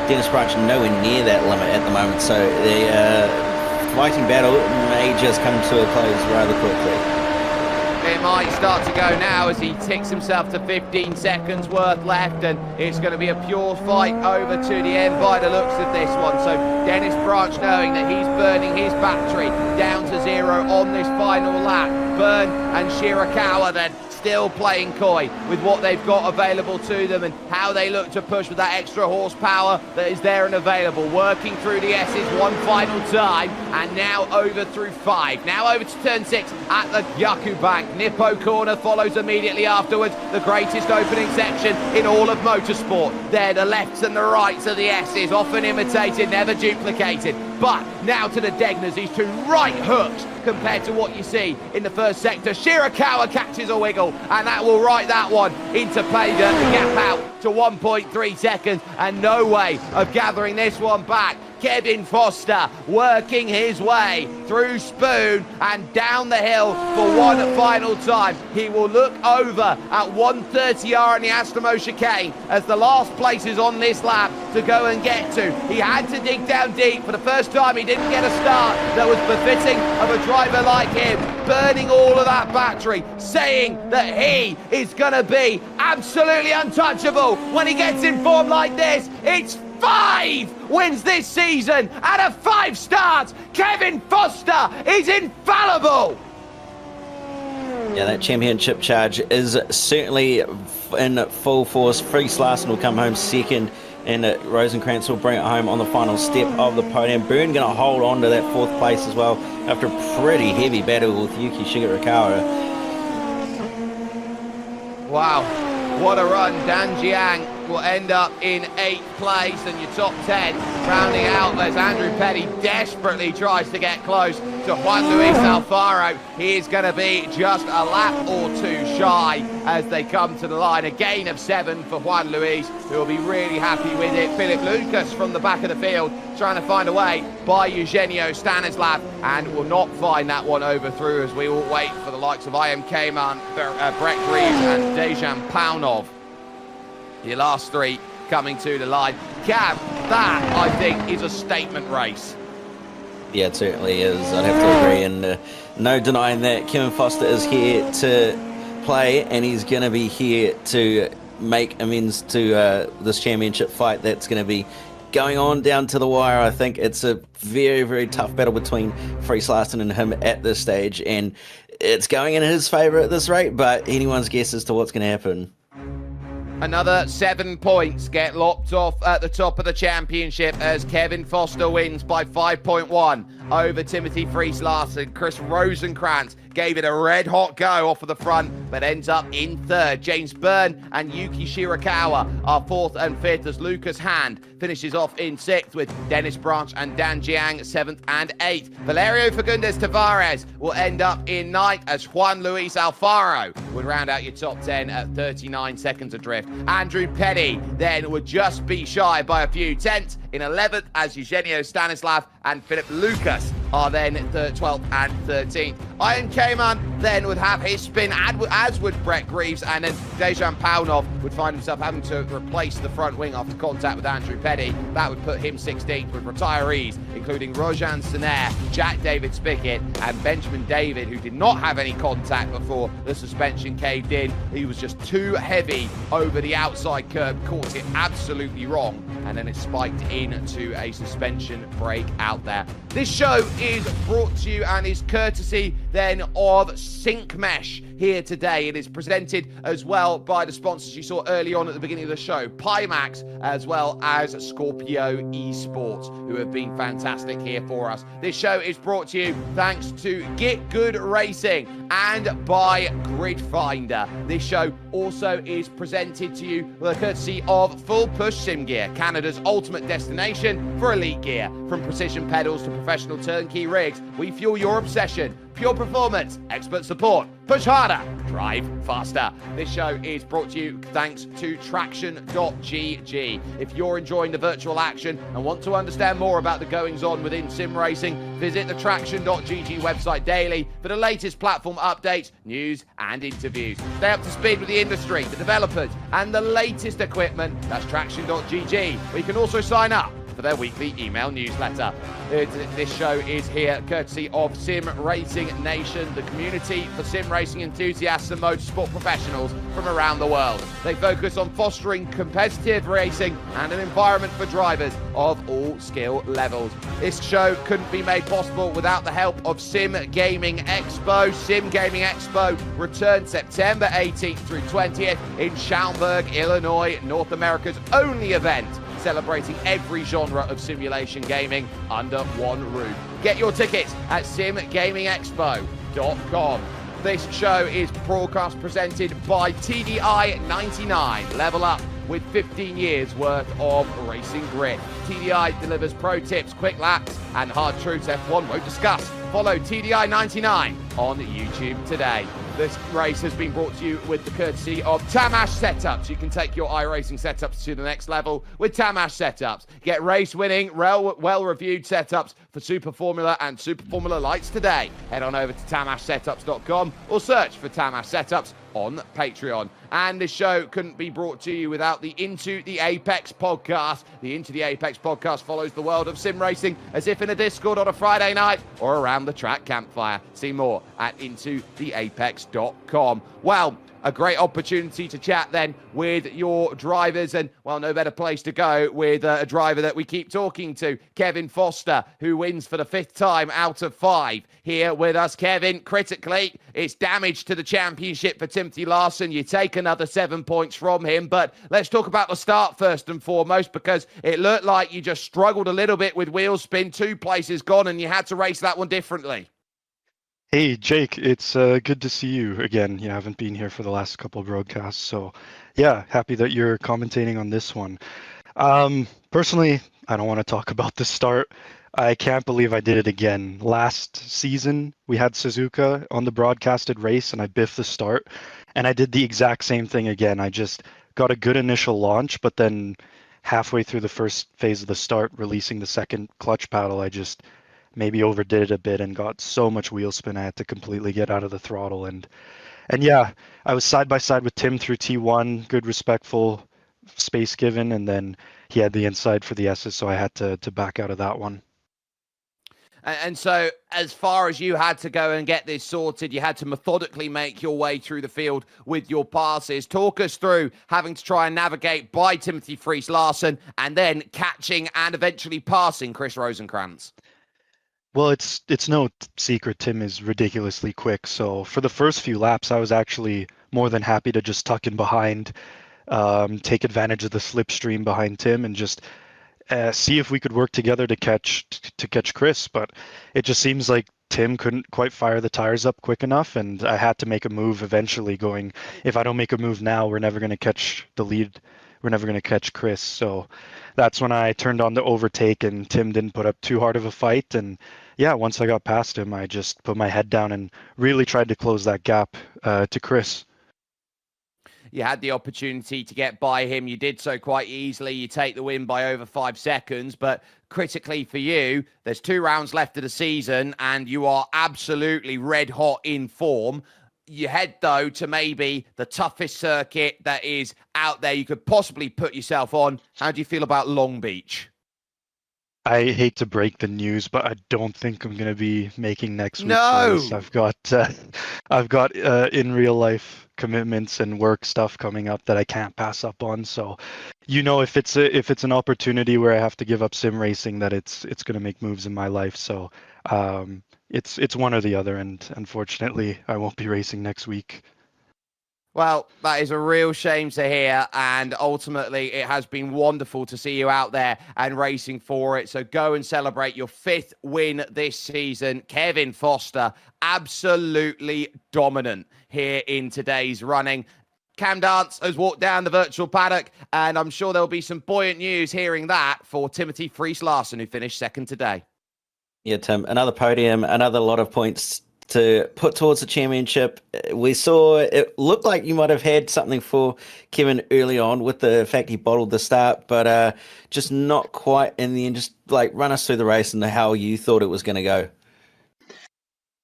Dennis Branch nowhere near that limit at the moment, so the fighting battle may just come to a close rather quickly. It might start to go now as he ticks himself to 15 seconds worth left, and it's going to be a pure fight over to the end by the looks of this one. So Dennis Branch, knowing that he's burning his battery down to 0 on this final lap. Byrne and Shirakawa then still playing coy with what they've got available to them and how they look to push with that extra horsepower that is there and available. Working through the S's one final time, and now over through 5. Now over to turn 6 at the Yaku Bank. Nippo corner follows immediately afterwards. The greatest opening section in all of motorsport. There, the lefts and the rights of the S's, often imitated, never duplicated. But now to the Degners, these two right hooks compared to what you see in the first sector. Shirakawa catches a wiggle, and that will write that one into pay dirt. The gap out to 1.3 seconds, and no way of gathering this one back. Kevin Foster working his way through Spoon and down the hill for one final time. He will look over at 130R in the Astramo chicane as the last place is on this lap to go and get to. He had to dig down deep. For the first time, he didn't get a start that was befitting of a driver like him, burning all of that battery, saying that he is going to be absolutely untouchable when he gets in form like this. It's 5 wins this season out of 5 starts. Kevin Foster is infallible. Yeah, that championship charge is certainly in full force. Fries Larson will come home second, and Rosenkrantz will bring it home on the final step of the podium. Byrne going to hold on to that 4th place as well after a pretty heavy battle with Yuki Shigerukawa. Wow, what a run. Dan Jiang will end up in 8th place, and your top 10 rounding out as Andrew Petty desperately tries to get close to Juan Luis Alfaro. He is going to be just a lap or 2 shy as they come to the line. A gain of 7 for Juan Luis, who will be really happy with it. Philip Lucas from the back of the field trying to find a way by Eugenio Stanislav, and will not find that one over through as we all wait for the likes of I.M. Kayman, Brett Greaves and Dejan Paunov. Your last 3 coming to the line. Cam, that I think is a statement race. Yeah, it certainly is. I'd have to agree, and no denying that Kevin Foster is here to play, and he's going to be here to make amends to this championship fight that's going to be going on down to the wire. I think it's a very, very tough battle between Fries Larson and him at this stage, and it's going in his favour at this rate, but anyone's guess as to what's going to happen. Another 7 points get lopped off at the top of the championship as Kevin Foster wins by 5.1 over Timothy Fries Larson. Chris Rosenkrantz gave it a red-hot go off of the front, but ends up in 3rd. James Byrne and Yuki Shirakawa are 4th and 5th as Lucas Hand finishes off in 6th, with Dennis Branch and Dan Jiang 7th and 8th. Valerio Fagundes Tavares will end up in 9th as Juan Luis Alfaro would round out your top 10 at 39 seconds adrift. Andrew Petty then would just be shy by a few tenths in 11th as Eugenio Stanislav and Philip Lucas are then 12th and 13th. Ian Kayman then would have his spin, as would Brett Greaves, and then Dejan Paunov would find himself having to replace the front wing after contact with Andrew Petty. That would put him 16th, with retirees including Rojan Senaire, Jack David Spickett, and Benjamin David, who did not have any contact before the suspension caved in. He was just too heavy over the outside curb, caught it absolutely wrong, and then it spiked into a suspension break out there. This show is brought to you and is courtesy then of Sync Mesh here today. It is presented as well by the sponsors you saw early on at the beginning of the show, Pimax, as well as Scorpio Esports, who have been fantastic here for us. This show is brought to you thanks to Get Good Racing and by Grid Finder. This show also is presented to you with the courtesy of Full Push Sim Gear, Canada's ultimate destination for elite gear. From precision pedals to professional turnkey rigs, we fuel your obsession. Pure performance, expert support, push harder, drive faster. This show is brought to you thanks to Traction.gg. If you're enjoying the virtual action and want to understand more about the goings on within sim racing, visit the Traction.gg website daily for the latest platform updates, news and interviews. Stay up to speed with the industry, the developers and the latest equipment. That's Traction.gg. We can also sign up for their weekly email newsletter. This show is here courtesy of Sim Racing Nation, the community for sim racing enthusiasts and motorsport professionals from around the world. They focus on fostering competitive racing and an environment for drivers of all skill levels. This show couldn't be made possible without the help of Sim Gaming Expo. Sim Gaming Expo returns September 18th through 20th in Schaumburg, Illinois, North America's only event celebrating every genre of simulation gaming under one roof. Get your tickets at simgamingexpo.com. This show is broadcast presented by TDI 99. Level up with 15 years worth of racing grit. TDI delivers pro tips, quick laps, and hard truths F1 won't discuss. Follow TDI 99 on YouTube today. This race has been brought to you with the courtesy of Tamash Setups. You can take your iRacing setups to the next level with Tamash Setups. Get race-winning, well-reviewed setups for Super Formula and Super Formula Lights today. Head on over to tamashsetups.com or search for Tamash Setups on Patreon. And this show couldn't be brought to you without the Into the Apex podcast. The Into the Apex podcast follows the world of sim racing as if in a Discord on a Friday night or around the track campfire. See more at intotheapex.com. Well, a great opportunity to chat then with your drivers, and well, no better place to go with a driver that we keep talking to, Kevin Foster, who wins for the 5th time out of 5 here with us. Kevin, critically, it's damage to the championship for Timothy Larson. You take another 7 points from him, but let's talk about the start first and foremost, because it looked like you just struggled a little bit with wheel spin, 2 places gone, and you had to race that one differently. Hey, Jake, it's good to see you again. You haven't been here for the last couple of broadcasts, so yeah, happy that you're commentating on this one. Personally, I don't want to talk about the start. I can't believe I did it again. Last season, we had Suzuka on the broadcasted race, and I biffed the start, and I did the exact same thing again. I just got a good initial launch, but then halfway through the first phase of the start, releasing the second clutch paddle, I just maybe overdid it a bit and got so much wheel spin I had to completely get out of the throttle. And yeah, I was side by side with Tim through T1, good respectful space given, and then he had the inside for the S's, so I had to back out of that one. And so as far as you had to go and get this sorted, you had to methodically make your way through the field with your passes. Talk us through having to try and navigate by Timothy Friis Larson and then catching and eventually passing Chris Rosenkrantz. Well, it's no secret Tim is ridiculously quick. So for the first few laps, I was actually more than happy to just tuck in behind, take advantage of the slipstream behind Tim, and just see if we could work together to catch Chris. But it just seems like Tim couldn't quite fire the tires up quick enough, and I had to make a move eventually. Going, if I don't make a move now, we're never going to catch the lead. We're never going to catch Chris. So that's when I turned on the overtake, and Tim didn't put up too hard of a fight. And yeah, once I got past him, I just put my head down and really tried to close that gap to Chris. You had the opportunity to get by him. You did so quite easily. You take the win by over 5 seconds. But critically for you, there's 2 rounds left of the season, and you are absolutely red hot in form. You head, though, to maybe the toughest circuit that is out there you could possibly put yourself on. How do you feel about Long Beach? I hate to break the news, but I don't think I'm going to be making next week's race. I've got in real life commitments and work stuff coming up that I can't pass up on. So, if it's an opportunity where I have to give up sim racing, that it's going to make moves in my life. So, it's one or the other, and unfortunately, I won't be racing next week. Well, that is a real shame to hear, and ultimately it has been wonderful to see you out there and racing for it. So go and celebrate your 5th win this season. Kevin Foster, absolutely dominant here in today's running. Cam Dance has walked down the virtual paddock, and I'm sure there'll be some buoyant news hearing that for Timothy Friis Larson, who finished 2nd today. Yeah, Tim, another podium, another lot of points to put towards the championship. We saw it looked like you might have had something for Kevin early on with the fact he bottled the start, but just not quite in the end. Just run us through the race and how you thought it was going to go.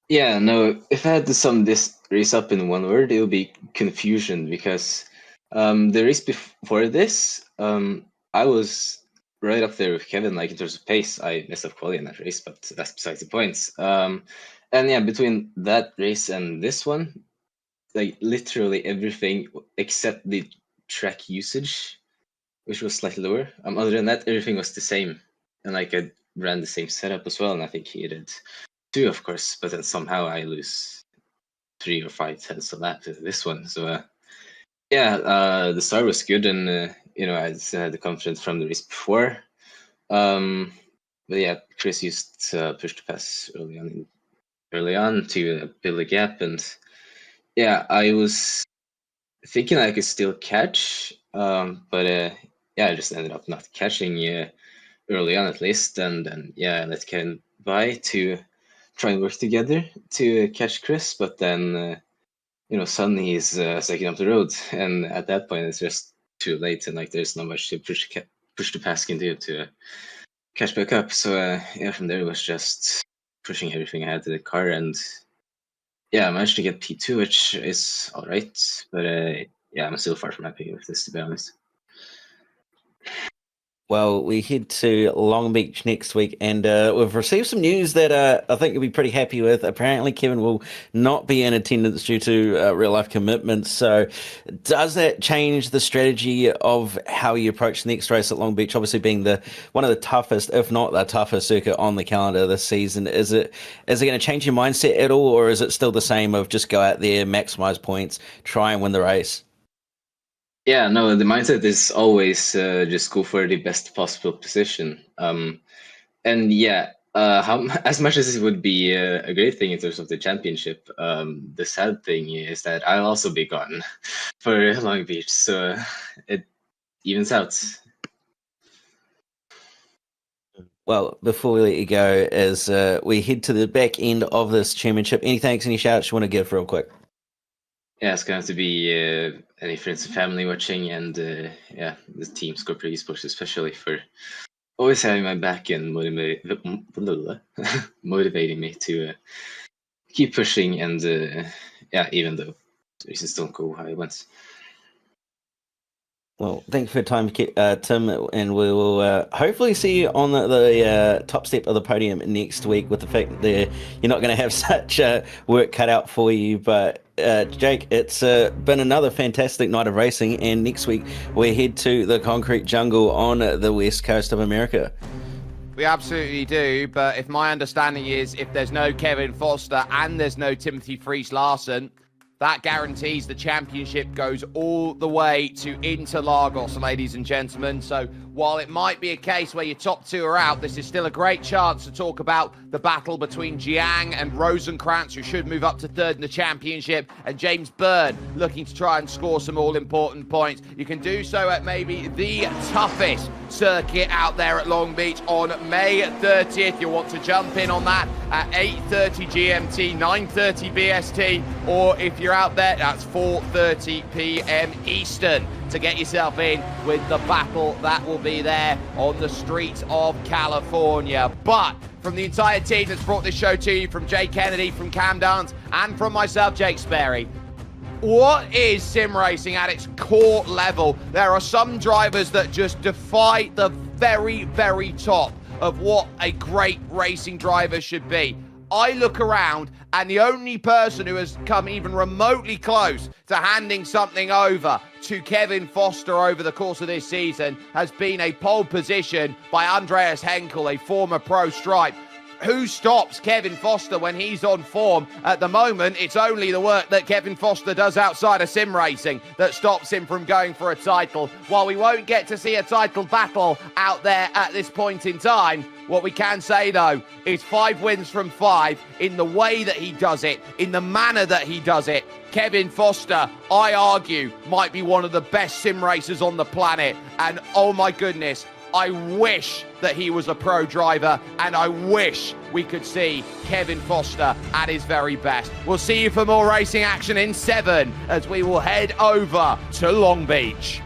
Yeah, no, if I had to sum this race up in one word, it would be confusion, because the race before this, I was right up there with Kevin. Like in terms of pace, I messed up quality in that race, but that's besides the points. And yeah, between that race and this one, like literally everything except the track usage, which was slightly lower. Other than that, everything was the same, and like I ran the same setup as well, and I think he did too, of course. But then somehow I lose 3 or 5 tenths of that to this one. So the start was good, and I had the confidence from the race before. But yeah, Chris used push to pass early on to build a gap, and yeah, I was thinking I could still catch, but I just ended up not catching early on at least, and then I let Ken by to try and work together to catch Chris, but then suddenly he's second up the road, and at that point it's just too late, and like there's not much to push the pass can do to catch back up. So from there it was just pushing everything I had to the car, and I managed to get P2, which is all right, but I'm still far from happy with this, to be honest. Well, we head to Long Beach next week, and we've received some news that I think you'll be pretty happy with. Apparently, Kevin will not be in attendance due to real-life commitments. So does that change the strategy of how you approach the next race at Long Beach, obviously being one of the toughest, if not the toughest circuit on the calendar this season? Is it going to change your mindset at all, or is it still the same of just go out there, maximize points, try and win the race? Yeah, no, the mindset is always just go for the best possible position. As much as it would be a great thing in terms of the championship, the sad thing is that I'll also be gone for Long Beach, so it evens out. Well, before we let you go, as we head to the back end of this championship, any thanks, any shouts you want to give real quick? Yeah, it's going to be any friends and family watching, and the team Scorpio Esports especially for always having my back and motivating me to keep pushing, and even though races don't go how it wants. Well, thanks for your time, Tim, and we will hopefully see you on the top step of the podium next week, with the fact that you're not going to have such work cut out for you. But Jake, it's been another fantastic night of racing, and next week we head to the concrete jungle on the west coast of America. We absolutely do, but if my understanding is if there's no Kevin Foster and there's no Timothy Fries-Larsen, that guarantees the championship goes all the way to Interlagos, ladies and gentlemen. So while it might be a case where your top two are out, this is still a great chance to talk about the battle between Jiang and Rosenkrantz, who should move up to third in the championship, and James Byrne looking to try and score some all-important points. You can do so at maybe the toughest circuit out there at Long Beach on May 30th. You'll want to jump in on that at 8:30 GMT, 9:30 BST, or if you're out there, that's 4:30 p.m. Eastern to get yourself in with the battle that will be there on the streets of California. But from the entire team that's brought this show to you, from Jay Kennedy, from Cam Dance, and from myself, Jake Sperry, what is sim racing at its core level? There are some drivers that just defy the very, very top of what a great racing driver should be. I look around, and the only person who has come even remotely close to handing something over to Kevin Foster over the course of this season has been a pole position by Andreas Henkel, a former pro Stripe. Who stops Kevin Foster when he's on form? At the moment, it's only the work that Kevin Foster does outside of sim racing that stops him from going for a title. While we won't get to see a title battle out there at this point in time, what we can say, though, is 5 wins from 5 in the way that he does it, in the manner that he does it. Kevin Foster, I argue, might be one of the best sim racers on the planet. And oh my goodness, I wish that he was a pro driver, and I wish we could see Kevin Foster at his very best. We'll see you for more racing action in 7 as we will head over to Long Beach.